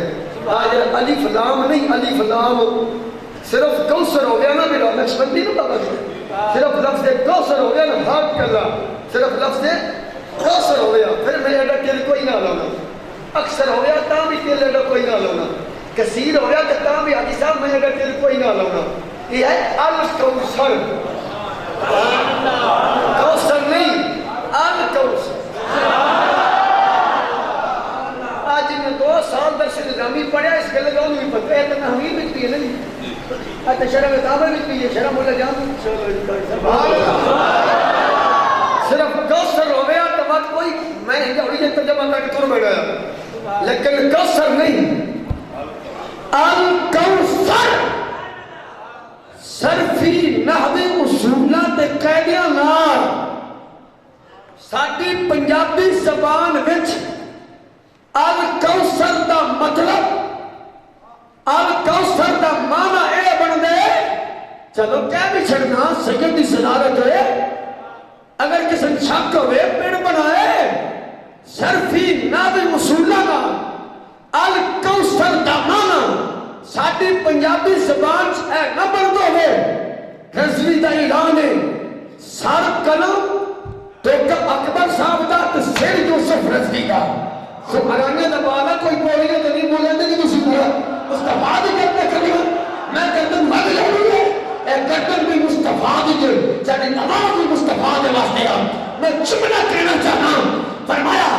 آج علی فلام نہیں، علی فلام صرف کوثر ہو گیا نا میرا نقشبندی نا بابا صرف لفظ کوثر ہو گیا نا بھاگ کلا صرف لفظ کوثر ہو گیا، پھر میں ایڈا تیل کوئی نہ لانا، اکثر ہو گیا تا بھی تیل ایڈا کوئی نہ لانا، کثیر ہو گیا تا بھی حدیث صاحب میں ایڈا تیل کوئی نہ لانا، یہ ہے الکوثر، کوثر نہیں الکوثر۔ آج میں 2 سال درس نظامی پڑھا اس کے لگا انہوں بھی پتہ ہے تنہا ہمیں بھی بھی ہے نہیں آج شرح میں دعوی بھی ہے شرح مولا جان صرف کوثر ہو گیا تو بات کوئی میں نے اوریجن ترجمہ تک طور بیٹھا ہے لیکن کوثر نہیں الکوثر صرفی نحوی اصولات قیدیاں نار ساڑھی پنجابی زبان وچ الکوثر دا مطلب الکوثر دا معنی اے بن دے چلو کیا بھی چھڑنا سید دی صدارت ہوئے اگر کسی چھک ہوئے پیڑ بنائے صرفی نحوی اصولات الکوثر دا معنی ساڑھی پنجابی زبان اے نمبر 2 ہے رضوی دا اعلان ہے سار کلم تو اکبر صاحب دا سر یوسف رضوی دا سبحانہ دا بالا کوئی بولے گا تو نہیں بولے گا کہ تسی بولا مصطفیٰ دی کرتے کریو میں گردن مد لے رہی ہے اے گردن بھی مصطفیٰ دی جو جانے نماز بھی مصطفیٰ دے واسطے میں چمنا کہنا چاہنا فرمایا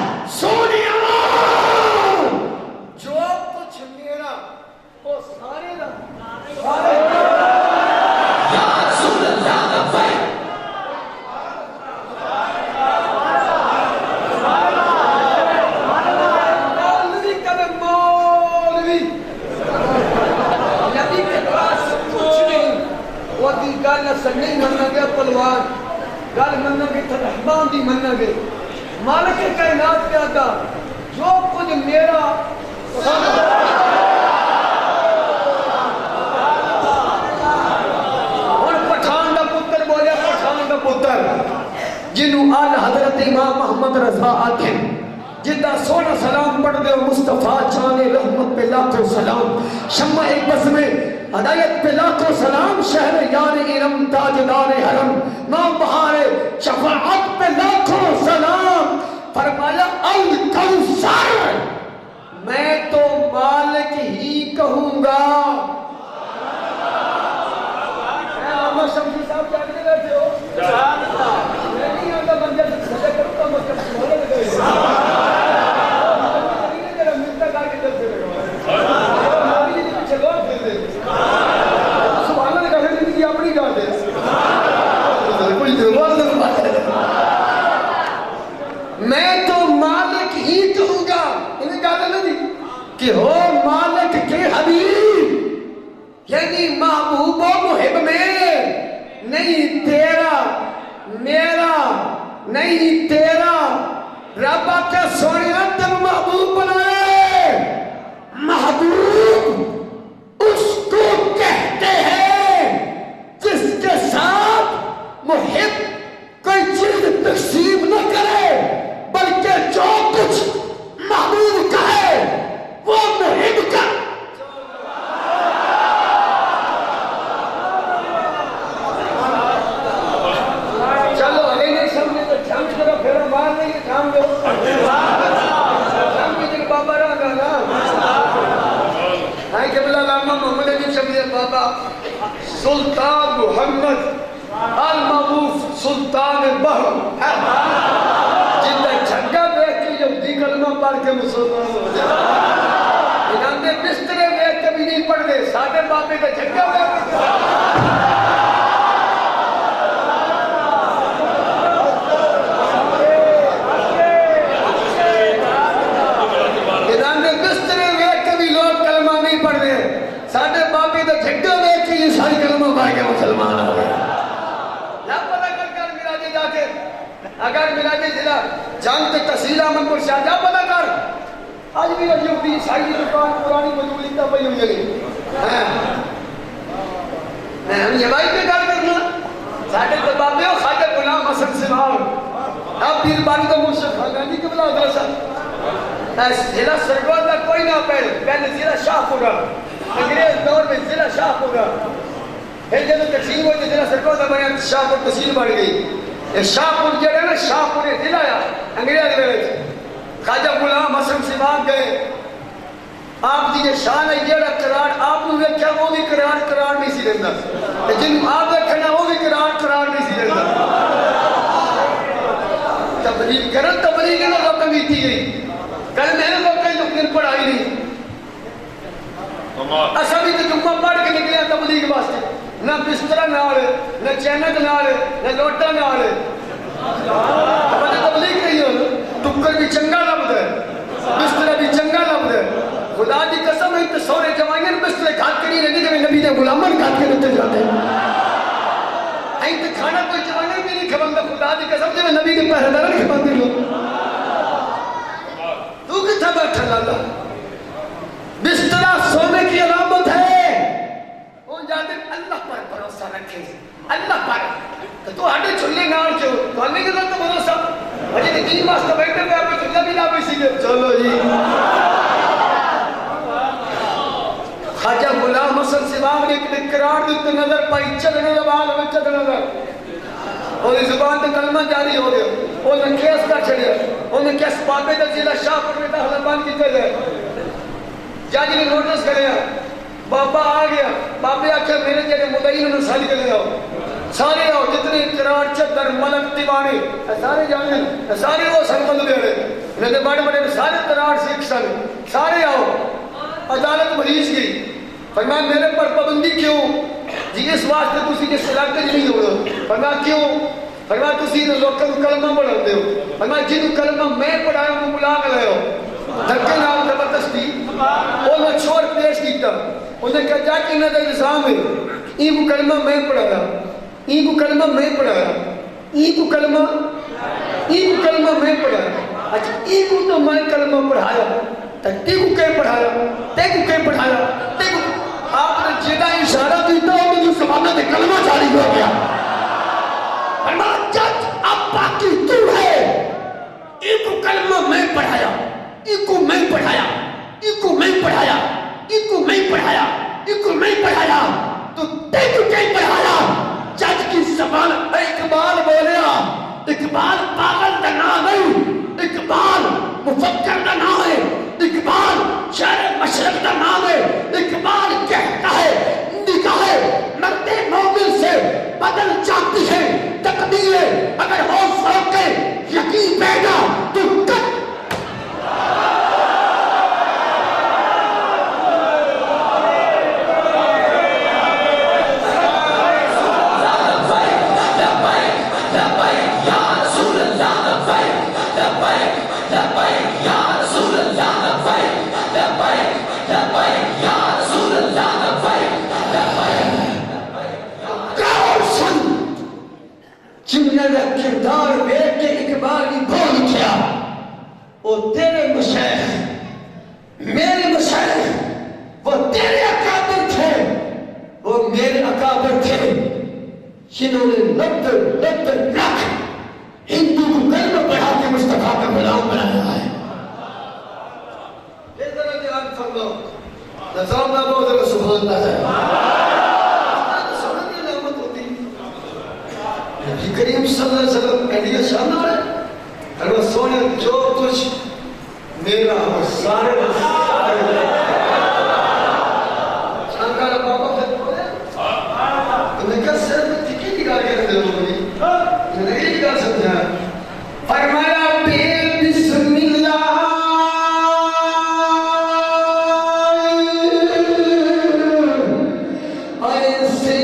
گل مننا گے تو رحمان دی مننا گے مالک کائنات پہ آتا جو کچھ میرا اور پٹھان دا پتر بولیا پٹھان دا پتر جنہوں آل حضرت امام محمد رضا آتے ہیں جدہ سونا سلام پڑھ دے مصطفیٰ چانے رحمت پہ لاکھوں سلام شمع ایک بس میں ہدایت پہ لاکھوں سلام شہر یار ارم تاجدار حرم نام بہار شفاعت پہ لاکھوں سلام فرمایا الکوثر میں تو مالک ہی کہوں گا آمد شمسی صاحب جانتے رہتے ہو میں نہیں آتا منجر سے سجا کرتا مطلب سمولے لگے ملتا کار کے چلتے رہے نبی جی پیچھے لوگ پھر دے سبحانہ نے کہا زندگی اپنی جان دے کچھ دروازہ نہیں بات ہے میں تو مالک ہی کہوں گا انہیں کہا تھا نہیں کہ ہو مالک کے حبیب یعنی محبوب و محب میں نہیں تیرا میرا نہیں تیرا رب کے سونے تم محبوب بنائے محبوب اس کو کہتے ہیں جس کے ساتھ محب کوئی چیز تقسیم نہ کرے بلکہ جو کچھ محبوب کا ہے وہ محب کا چلو اگے نہیں سمجھے تو جھنگ کرو پھر مار نہیں کام دو جھنگ کی جن بابا رہا گا نا ہاں قبلہ علامہ محمد علی سمجھے بابا سلطان محمد المعروف سلطان بہر جنہیں جھنگا بیٹھ کے جب دی کلمہ پڑھ کے مسلمان ہو جائے انہوں نے بسترے بیٹھ کے بھی نہیں پڑھ دے سادے بابے کا جھنگا بیٹھ کے انہوں نے بسترے بیٹھ کے بھی لوگ کلمہ نہیں پڑھ دے سادے بابے کا جھنگا بیٹھ کے یہ ساری کلمہ پڑھ کے مسلمان ہو جائے اگر مراجے ضلع جنگ تے تحصیل احمد پور شاہ جا پتہ کر آج بھی یہودی عیسائی کی دکان پرانی موجود لکھتا پئی ہوئی ہے ہم یہ بھائی پہ گل کرنا ساڈے تے بابے ہو خواجہ غلام حسن سماؤ اب پیر بانی تو مرشد خاندانی کی بلا مدرسہ ضلع سرگودا کا کوئی نہ پہلے ضلع شاہ پورا انگریز دور میں ضلع شاہ پورا پھر جب تقسیم ہوئی تو ضلع سرگودا بنیا شاہ پور تحصیل بڑھ گئی شاہ پور جڑے نا شاہ پورے ضلع آیا انگریز ویلے خواجہ غلام حسن سماؤ گئے آپ دی یہ شان ہے جڑا قرار آپ نے ویکھیا وہ بھی قرار نہیں سی رہندا جن آپ ویکھنا وہ بھی قرار نہیں سی رہندا تبلیغ کرن تبلیغ نہ لوکاں کیتی گئی کل میں لوکاں جو دن پڑھائی نہیں اساں بھی تے جمعہ پڑھ کے نکلے تبلیغ واسطے نہ بستر نال نہ چینک نال نہ لوٹا نال تبلیغ نہیں ہو ٹکر بھی چنگا لبدا ہے بستر بھی چنگا لبدا ہے خدا دی قسم ہے تے سورے جوانیاں بستر کھات کے نہیں رہندے جے نبی دے غلامان کھات کے رہتے جاتے ہیں ایں تے کھانا کوئی جوانیاں بھی نہیں کھبندا خدا دی قسم جے نبی دے پہرےدار نہیں کھبندے لوگ تو کتھا بیٹھا لالا بستر سونے کی علامت ہے جاتے اللہ پر بھروسہ رکھے اللہ پر تو ہٹے چھلے نال چھو تو ہمیں کے تو بھروسہ مجھے دین واسطے بیٹھے پہ آپ چھلے بھی نہ بیسی گئے چلو جی خواجہ غلام حسن سماؤ نے ایک قرار دیتے نظر پائی چلنے زبان ہمیں چلنے نظر اور زبان تے کلمہ جاری ہو گیا انہیں کیس کا چھڑیا انہیں کیس بابے دا ضلع شاہ پر میں داخل بان کی چلے جاجی نے نوٹس کریا بابا آ گیا بابے آکھا میرے جڑے مدعین انہوں ساری کے لے آؤ سارے آؤ جتنے قرار چدر ملک دیوانے سارے جانے سارے وہ سنبند دے رہے انہیں دے بڑے بڑے سارے قرار سیکھ سن سارے آؤ عدالت مریض گئی فرمایا میرے پر پابندی کیوں جی اس واسطے تسی کے علاقے نہیں ہو رہا فرمایا کیوں فرمایا تسی نے لوگوں کو کلمہ پڑھاتے ہو فرمایا جن کلمہ میں پڑھایا ہوں وہ بلا کر رہے ہو دھکے نام زبردستی انہوں چھوڑ پیش کیتا انہیں کہا جا کہ انہوں نے الزام ہے این کو کلمہ میں پڑھایا این کو کلمہ میں پڑھایا کو کلمہ میں پڑھایا. اچھا کو تو میں کلمہ پڑھایا تے کو کہیں پڑھایا آپ نے جیدہ اشارہ دیتا ہو مجھے زبانہ دے کلمہ جاری ہو گیا. فرمایا جج اب باقی تو ہے. کو کلمہ میں پڑھایا تو تیکو کہیں پڑھایا. جج کی زبان اقبال بولیا. اقبال پاگل دا نام نہیں, اقبال مفکر دا نام ہے, اقبال شہر مشرق دا نام ہے. اقبال کہتا ہے نگاہ مرد مومن سے بدل جاتی ہے تقدیریں اگر ہو فوق یقین پیدا تو کردار بیٹھ کے اقبال کی بول کیا. وہ تیرے مشایخ میرے مشایخ وہ تیرے اکابر تھے, وہ میرے اکابر تھے جنہوں نے لبدر لاکھ ہندو کو کلمہ پڑھا کے مصطفیٰ کا غلام بنایا ہے. یہ ذرا دھیان فرماؤ. نظام نہ بہت ذرا سبحان اللہ ہے. کریم صلی اللہ علیہ وسلم کہنے شانہ ہے اور سونے جو کچھ میرا سارے شانکارہ بابا پھر بولے تو میں کہا سر میں تکی نگاہ کے رہتے ہوں گی میں نے یہ نگاہ سمجھا ہے. فرمایا بسم اللہ ایسے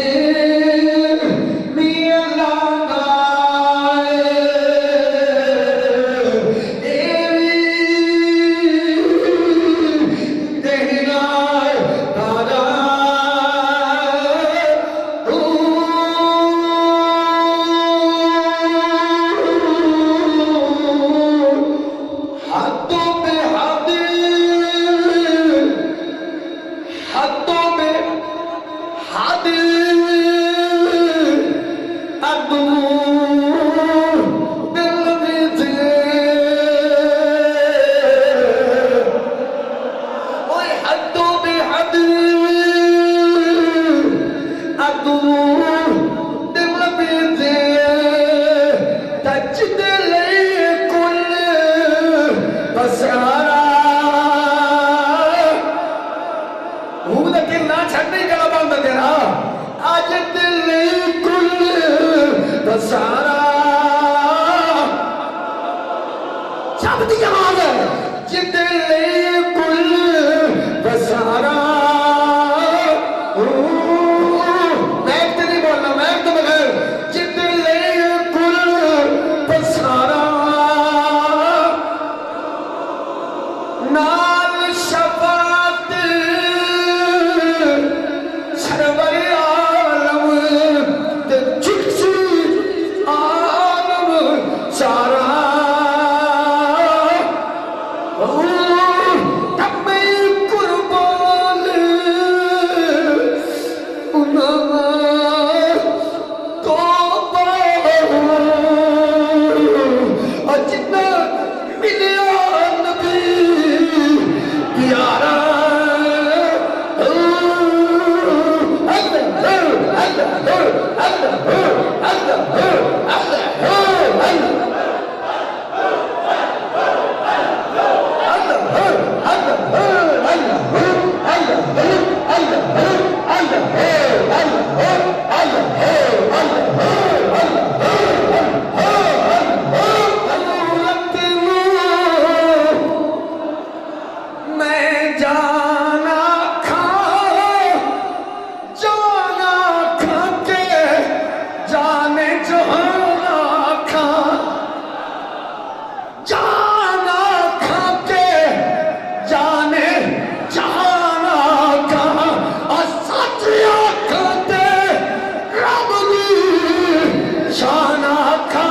شانہ کھا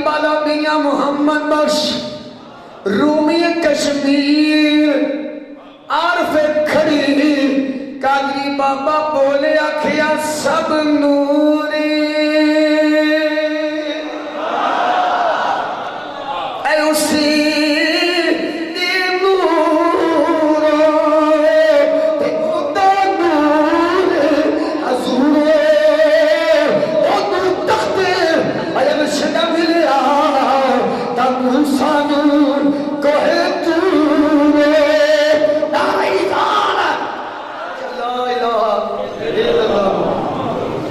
بالا میاں محمد بخش رومی کشمیر عارف کھڑی قادری بابا بولے آکھیا سب نوری اے اسی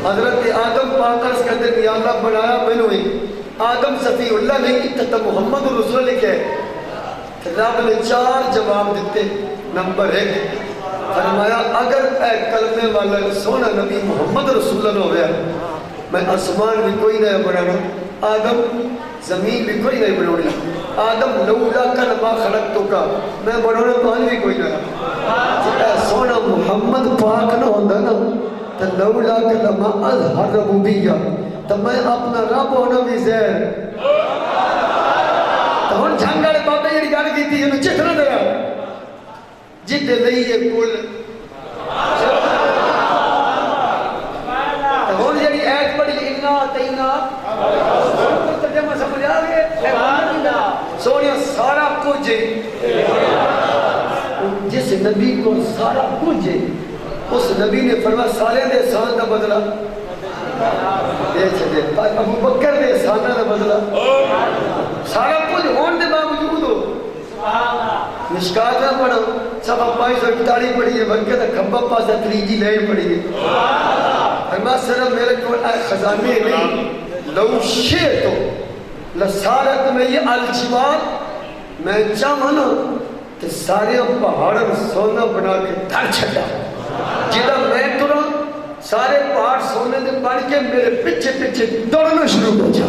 حضرت آدم پاکرس کے اندر یا اللہ بنایا میں نے آدم صفی اللہ نہیں اتتا محمد رسول لکھے رب نے 4 جواب دیتے نمبر 1 فرمایا اگر اے کلمے والا سونا نبی محمد رسول اللہ ہو گیا میں آسمان بھی کوئی نہیں بنانا آدم زمین بھی کوئی نہیں بنانا آدم لولا کا نما خلقتو کا میں بنانا پانی بھی کوئی نہیں اے سونا محمد پاک نہ ہوندہ نا تو لولا کہ لما اظہر ربوبیہ تو میں اپنا رب ہونا بھی زیر تو ہن جھنگڑے بابے یہ گل کی تھی انہوں چکھ نہ دیا جد لئی یہ کل تو ہن یہ ایت پڑی انا تینا ترجمہ سمجھ آ گئے سونیا سارا کچھ جس نبی کو سارا کچھ اس نبی نے فرمایا سارے دے احسان کا بدلہ دے چھتے ابو بکر دے احسان کا بدلہ سارا کچھ ہون دے باوجود ہو مشکات نہ پڑھو سب اپائی سو اکتاری پڑھی ہے بلکہ تا کھمبا پاس تریجی لین پڑھی ہے فرمایا صرف میرے کو خزانے نہیں لو شیطو لسارت میں یہ الجوان میں چاہمانا کہ سارے پہاڑوں سونا بنا کے دھر چھٹا جدہ میں ترہاں سارے پہاڑ سونے دے پڑھ کے میرے پچھے پچھے دوڑنا شروع ہو جا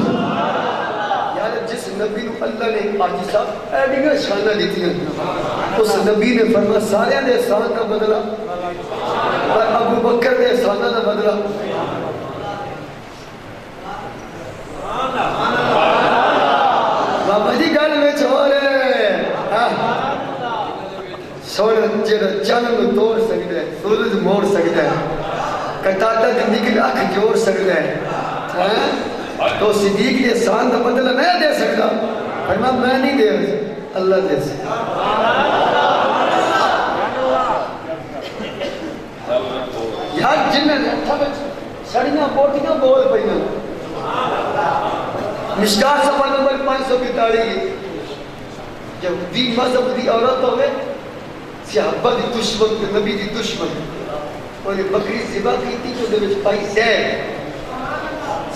یعنی جس نبی نو اللہ نے آجی صاحب ایڈنگا شانہ دیتی ہیں اس نبی نے فرما سارے دے احسان کا بدلہ اور ابو بکر دے احسان کا بدلہ بابا جی گل میں چھوڑے سونا جیڑا جنم توڑ سکتا ہے سورج موڑ سکتا ہے کٹاتا زندگی اکھ جوڑ سکتا ہے تو صدیق کے احسان کا بدلہ میں دے سکتا فرما میں نہیں دے اللہ دے سکتا یار جنہیں سڑیاں بوٹیاں بول پہیاں مشکات سفر نمبر 542 جب دی مذہب دی عورت ہوئے صحابہ دی دشمن کے نبی دی دشمن اور یہ بکری زبا کی تھی جو دے وچ پائی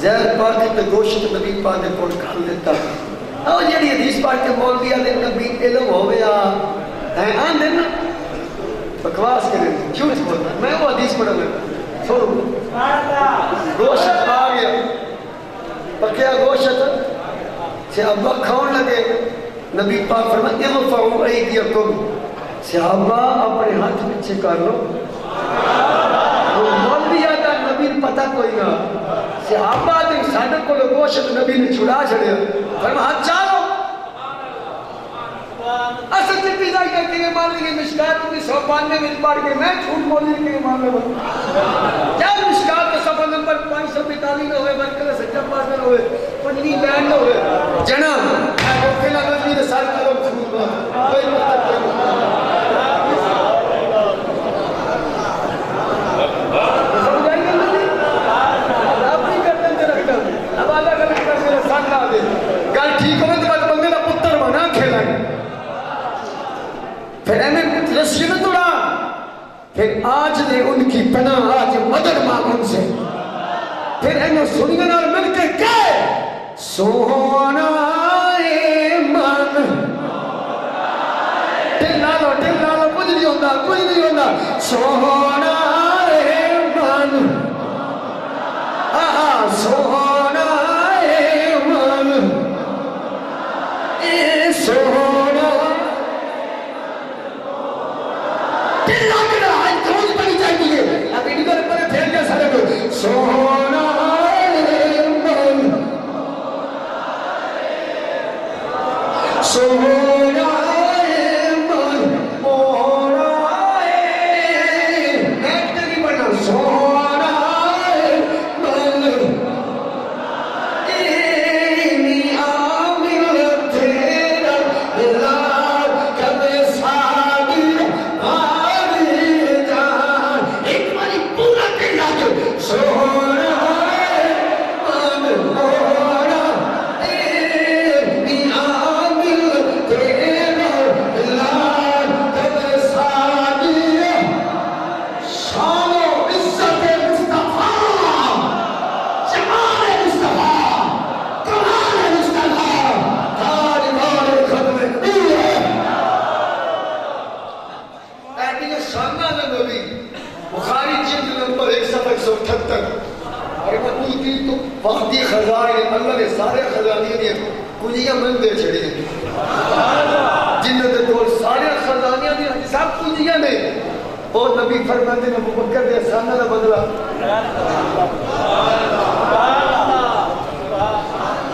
زہر پاک تے گوشت نبی پاک نے کول کھال دیتا اور یہ حدیث پاک کے مولوی علیہ نبی علم ہویا ہیں آن دینا بکواس کریں کیوں اس بولنا میں وہ حدیث پڑھا میں چھوڑو گوشت آ گیا پکیا گوشت صحابہ کھاؤن لگے نبی پاک فرمائے اغفعوا ایدیکم صحابہ اپنے ہاتھ پیچھے کر لو مولوی آتا نبی پتہ کوئی نہ صحابہ دے صادق کو گوشت نبی نے چھڑا چھڑیا فرما ہاتھ چالو اصل سے پیدا کیا کہ یہ مان لگے مشکات کی 192 میں پڑھ کے میں جھوٹ بولنے کے مان لگا کیا مشکات کا صفحہ نمبر 542 میں ہوئے برکلہ سجب پاس میں ہوئے پنجنی بین میں ہوئے جناب فیلہ نظمی نے سال کرو جھوٹ بات کوئی مطلب کوئی گل ٹھیک ہوئے تو بعد بندے کا پتر بنا کھیلا پھر انہیں رسی میں توڑا پھر آج نے ان کی پناہ آج مدد مانگ ان سے پھر انہیں سنگے نال مل کے کہے سونا ایمان ٹل لالو کچھ نہیں ہوتا سونا ایمان سونا ایمان سونا ٹلا کے رہا ہے کھوز پڑی چاہیے اب انہی کو رکھنے پھیل کے سارے کو سونا ایمان سونا ہے من مونا ہے ایک تری بنا سونا ہے من اینی عامل تیرا لال کب ساگی آری جان ایک باری پورا کہنا جو سونا ہے من مونا اینی عامل تیرا لال کب ساگی شان و عزت مصطفیٰ جمال مصطفیٰ کمال مصطفیٰ تاجدار ختم نبی ہے ایڈی شانہ نبی بخاری جلد نمبر 178 اور مقبول کی تو وحدی خزائن اللہ نے سارے خزانے دیا کنیاں من دے چھڑی ہیں جنت دور سارے خزانے دیا سب کنیاں نے اور نبی فرماتے ہیں ابو بکر دے احسانہ دا بدلہ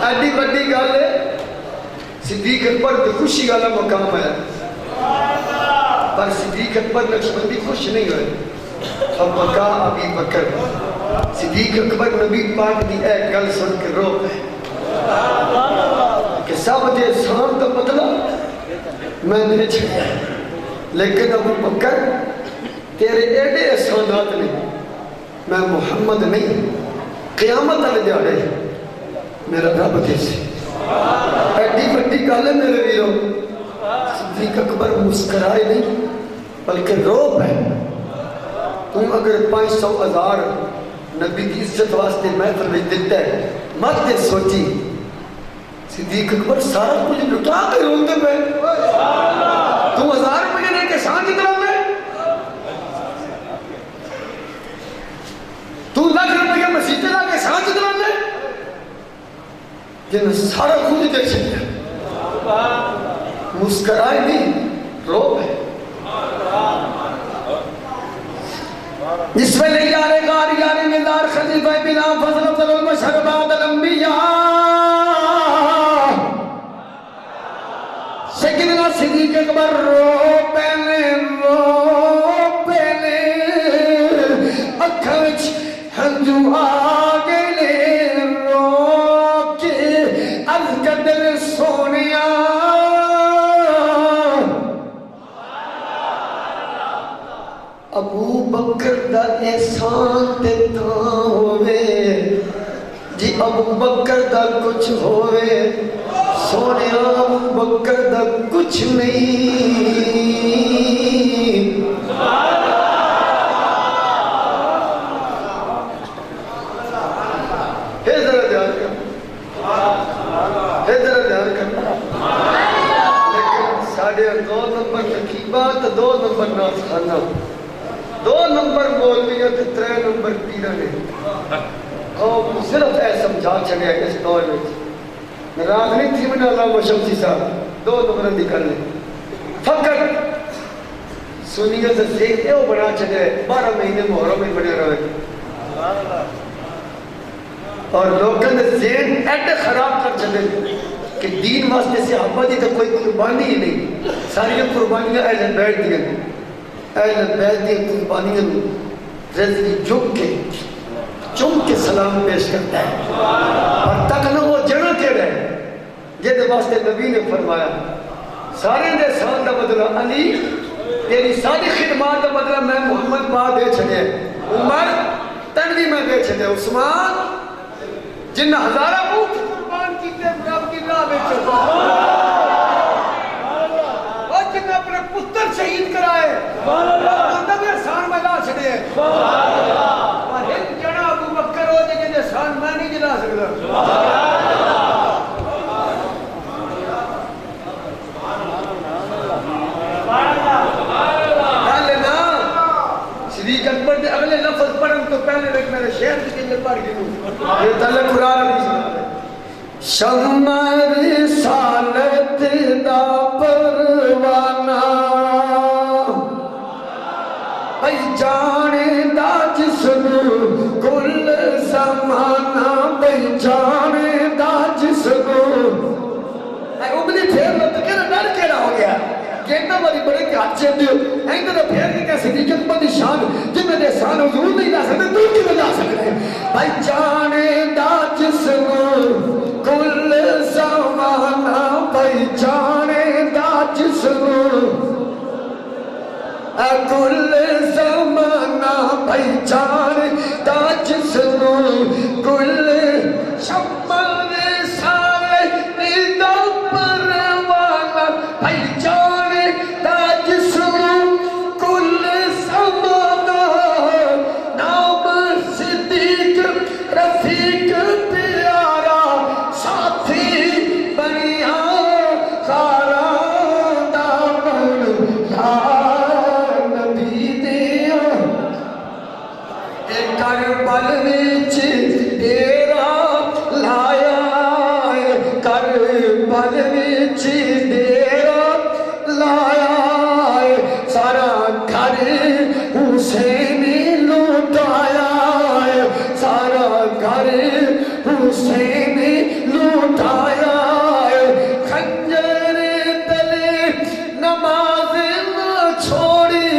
ایڈی بڑی گل ہے صدیق اکبر تے خوشی والا مقام ہے پر صدیق اکبر نقشبندی خوش نہیں ہوئے فبکا ابی بکر صدیق اکبر نبی پاک دی اے گل سن کے رو گئے کہ سب دے احسان دا بدلہ میں نے چھڑیا لیکن ابو بکر تیرے ایڈے احسانات نہیں میں محمد نہیں قیامت والے دیہڑے میرا رب دے سے ایڈی بڑی گل ہے میرے ویرو صدیق اکبر مسکرائے نہیں بلکہ رو پہ تم اگر 500,000 نبی کی عزت واسطے محفل میں دیتا ہے مت دے سوچی صدیق اکبر سارا کچھ لٹا کے روتے پہ تم 1000 روپے لے کے سان جتنا میں تو لاکھ روپے مسیح لا کے سان جتنا میں جن سارا کچھ دے چکے مسکرائے نہیں رو پہ جس میں لے یارے غار یارے مدار خلیفہ بنا فضل افضل المشہر بعد الانبیاء سیدنا صدیق اکبر رو پہلے اکھاچ ہنجو آگے لے رو کے از قدر سونیا ابو بکر دا احسان تے تھا ہوئے جی ابو بکر دا کچھ ہوئے سونے ابو بکر دا کچھ نہیں ذرا دھیان کرنا لیکن ساڑھے 2 نمبر تقیبات 2 نمبر ناس خانہ 2 نمبر مولویہ تے 3 نمبر پیرہ نے قوم صرف اے سمجھا چھڑے ہیں اس دور میں نراض نہیں تھی من اللہ و شمسی صاحب 2 نمبر نکل لیں فقط سنیت سے ایو بنا چھڑے 12 مہینے محرم میں بنے رہے اور لوگوں نے ذہن ایڈے خراب کر چھڑے کہ دین واسطے صحابہ دی تو کوئی قربانی ہی نہیں ساری قربانیاں اہل بیت دیا اہل بیت دی قربانیاں رضی چم کے سلام پیش کرتا ہے اور تک نہ وہ جنہ کے رہے یہ واسطے نبی نے فرمایا سارے دے سال دا بدلہ علی تیری ساری خدمات دا بدلہ میں محمد پا دے چھڑے عمر تنوی میں دے چھڑے عثمان جنہ ہزارہ بوت قربان کیتے رب کی راہ میں چھڑے اور جنہ اپنے پتر شہید کرائے اندہ بھی احسان میں لا چھڑے اور ایک جنہ ابو بکر ہو جائے جنہ احسان میں نہیں جلا سکتا صدیق اکبر نے اگلے لفظ پڑھن تو پہلے رکھ میرے شہر کی جنگل پڑھ گئے یہ تعلق قرآن علیہ شمع رسالت دا پروانہ ای جانے دا جسم کل زمانہ ای جانے دا جسم اے ابنی پھر گیٹا والی بڑے کے ہاتھ چیب دیو این طرح پھیر کے کیسے صدیق اکبر دی شان جن میں دے شان حضور نہیں لا سکتے تو کی بجا سکتے بھائی جانے دا جسم کل زمانہ بھائی جانے دا جسم کل زمانہ بھائی جانے دا جسم کل شمال سارے نیدہ پروانا بھائی جانے دا جسم کل زمانہ نام صدیق رفیق پیارا ساتھی بنیا سارا دامن یا نبی دیا کربل وچ ڈیرا لایا کربل وچ ڈیرا لایا سارا گھر حسین لوٹایا سارا گھر حسین لوٹایا خنجر تلے نماز نہ چھوڑی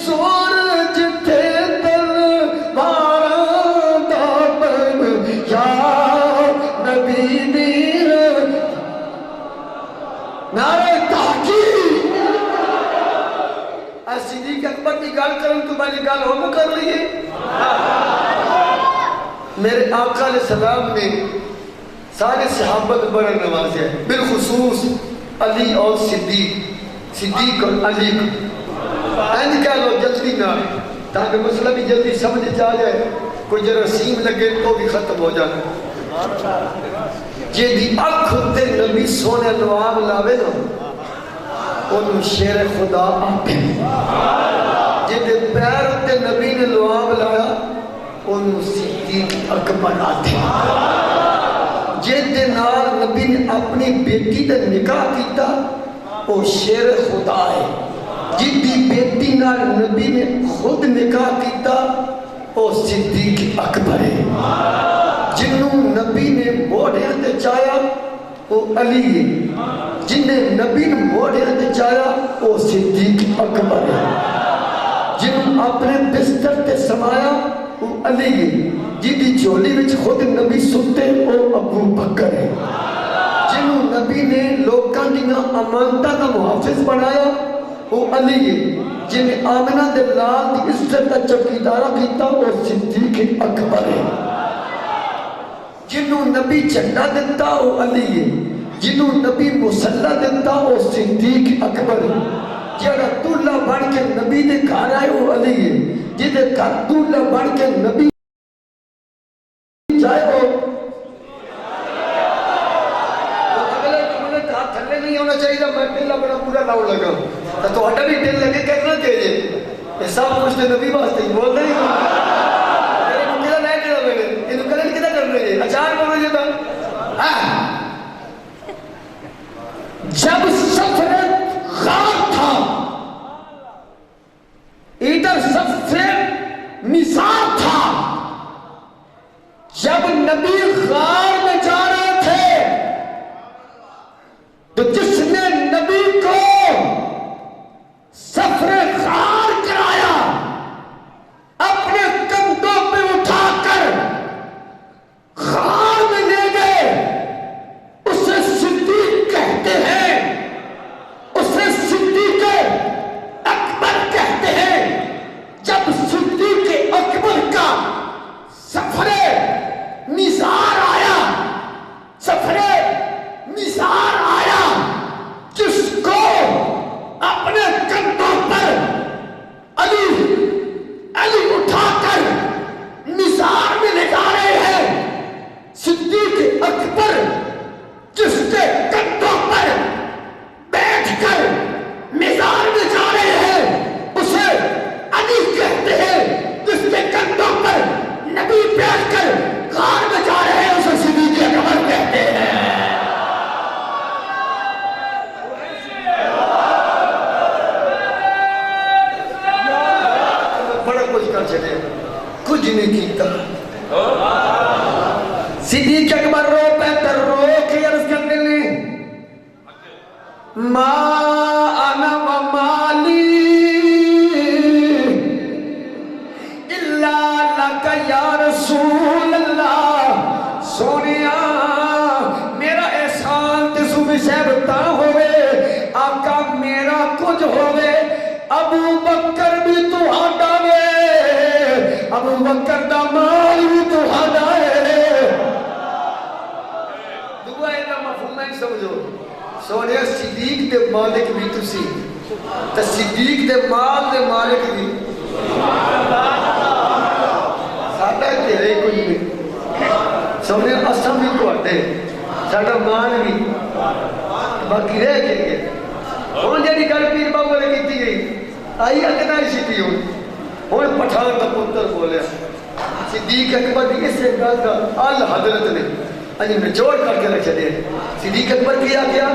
سورج تھے تلوار دامن یا نبی دیر نعرہ تحقیق صدیق اکبر کی گال کروں تو میں نے گال ہم کر لیے میرے آقا علیہ السلام نے سارے صحابت بڑا نوازے ہیں بالخصوص علی اور صدیق اور علی اینڈ کہہ لو جلدی نہ تاکہ مسئلہ بھی جلدی سمجھ جا جائے کوئی جراثیم لگے تو بھی ختم ہو جانا جے دی اکھ تے نبی سونے نواب لاوے نا انہوں شیر خدا آتے جے دے پیر تے نبی نے لواب لایا انہوں صدیق اکبر آتے جے دے نال نبی نے اپنی بیٹی دے نکاح کیتا وہ شیر خدا ہے جے دی بیٹی نال نبی نے خود نکاح کیتا وہ صدیق اکبر ہے جنہوں نبی نے موڑے تے چایا وہ علی ہے جنہیں نبی نے موڑے تے چایا وہ صدیق اکبر ہے جنہوں اپنے بستر تے سمایا وہ علی ہے جنہی چولی وچ خود نبی ستے وہ ابو بکر ہے جنہوں نبی نے لوکاں دیاں امانتاں دا محافظ بنایا وہ علی ہے جنہیں آمنہ دے لال دی عزت دا چوکیدارہ کیتا وہ صدیق اکبر ہے جنہوں نبی جھنڈا دیتا وہ علی ہے جنہوں نبی مسلح دیتا وہ صدیق اکبر ہے جڑا دولہ بن کے نبی دے گھر آئے وہ علی ہے جدے گھر دولہ بن کے نبی جائے وہ اگلے تمہیں ہاتھ تھلے نہیں ہونا چاہیے میں دل اپنا پورا لاؤ لگا تو ہٹا بھی دل لگے کرنا چاہیے یہ سب کچھ تو نبی واسطے ہی بول رہی ہوں اچار بولو جی تھا جب سفر غار تھا ادھر سفر نثار تھا جب نبی غار میں جا رہے تھے تو جس نے نبی کو سفر غار کرایا اپنے کندھوں پہ اٹھا کر غار میں لے گئے اسے صدیق کہتے ہیں اسے صدیق اکبر کہتے ہیں جب صدیق اکبر کا سفر نثار آیا سفر نثار آیا جس کو اپنے کندھوں پر علی اٹھا کر نثار میں لے جا رہے ہیں صدیق اکبر جس کے کندھوں پر بیٹھ کر مزار میں جا رہے ہیں اسے علی کہتے ہیں جس کے کندھوں پر نبی بیٹھ کر غار میں جا رہے ہیں اسے صدیق اکبر کہتے ہیں بڑا کچھ کر چلے کچھ نہیں کیتا صدیق اکبر رو پہتر رو کے عرض کرنے لیں ما انا صوفی صاحب تا ہوئے آقا میرا کچھ ہوئے ابو بکر بھی تو ہاڈا وے ابو بکر دا مال بھی تو ہاڈا ہے دعا اینا مفہوم ہے سمجھو سونے صدیق دے مالک بھی تسی تا صدیق دے مال دے مالک بھی ساڑھا تیرے کوئی نہیں سونے اسم بھی کو آتے ساڑھا مان بھی باقی رہ کے گئے ہون جیڑی گل پیر بابا نے کیتی گئی آئی اکنا ہی سیٹی ہون پٹھان کا پتر بولیا صدیق اکبر بھی اس سے گل کا آل حضرت نے انہیں نچوڑ کر کے رکھ دے صدیق اکبر کیا کیا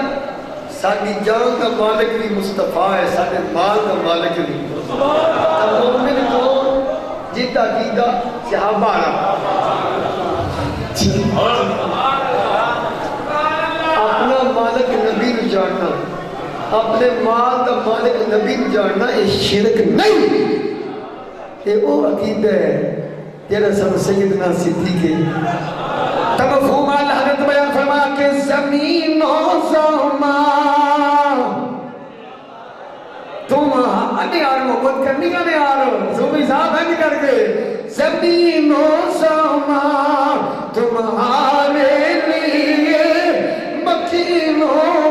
ساڑھی جان کا مالک بھی مصطفیٰ ہے ساڑھے مال کا مالک بھی مومن کون جیتا کیتا صحابہ اپنا مالک نبی نو جاننا اپنے مال کا مالک نبی نو جاننا یہ شرک نہیں یہ وہ عقیدہ ہے جیڑا سب سیدنا صدیق ہے تمفہوم اللہ حضرت بیان فرما کہ زمین و زمان تم آنے آر محبت کرنی کا نہیں آر صوفی صاحب ہے نہیں کر کے زمین و زمان تمہارے لیے مکین و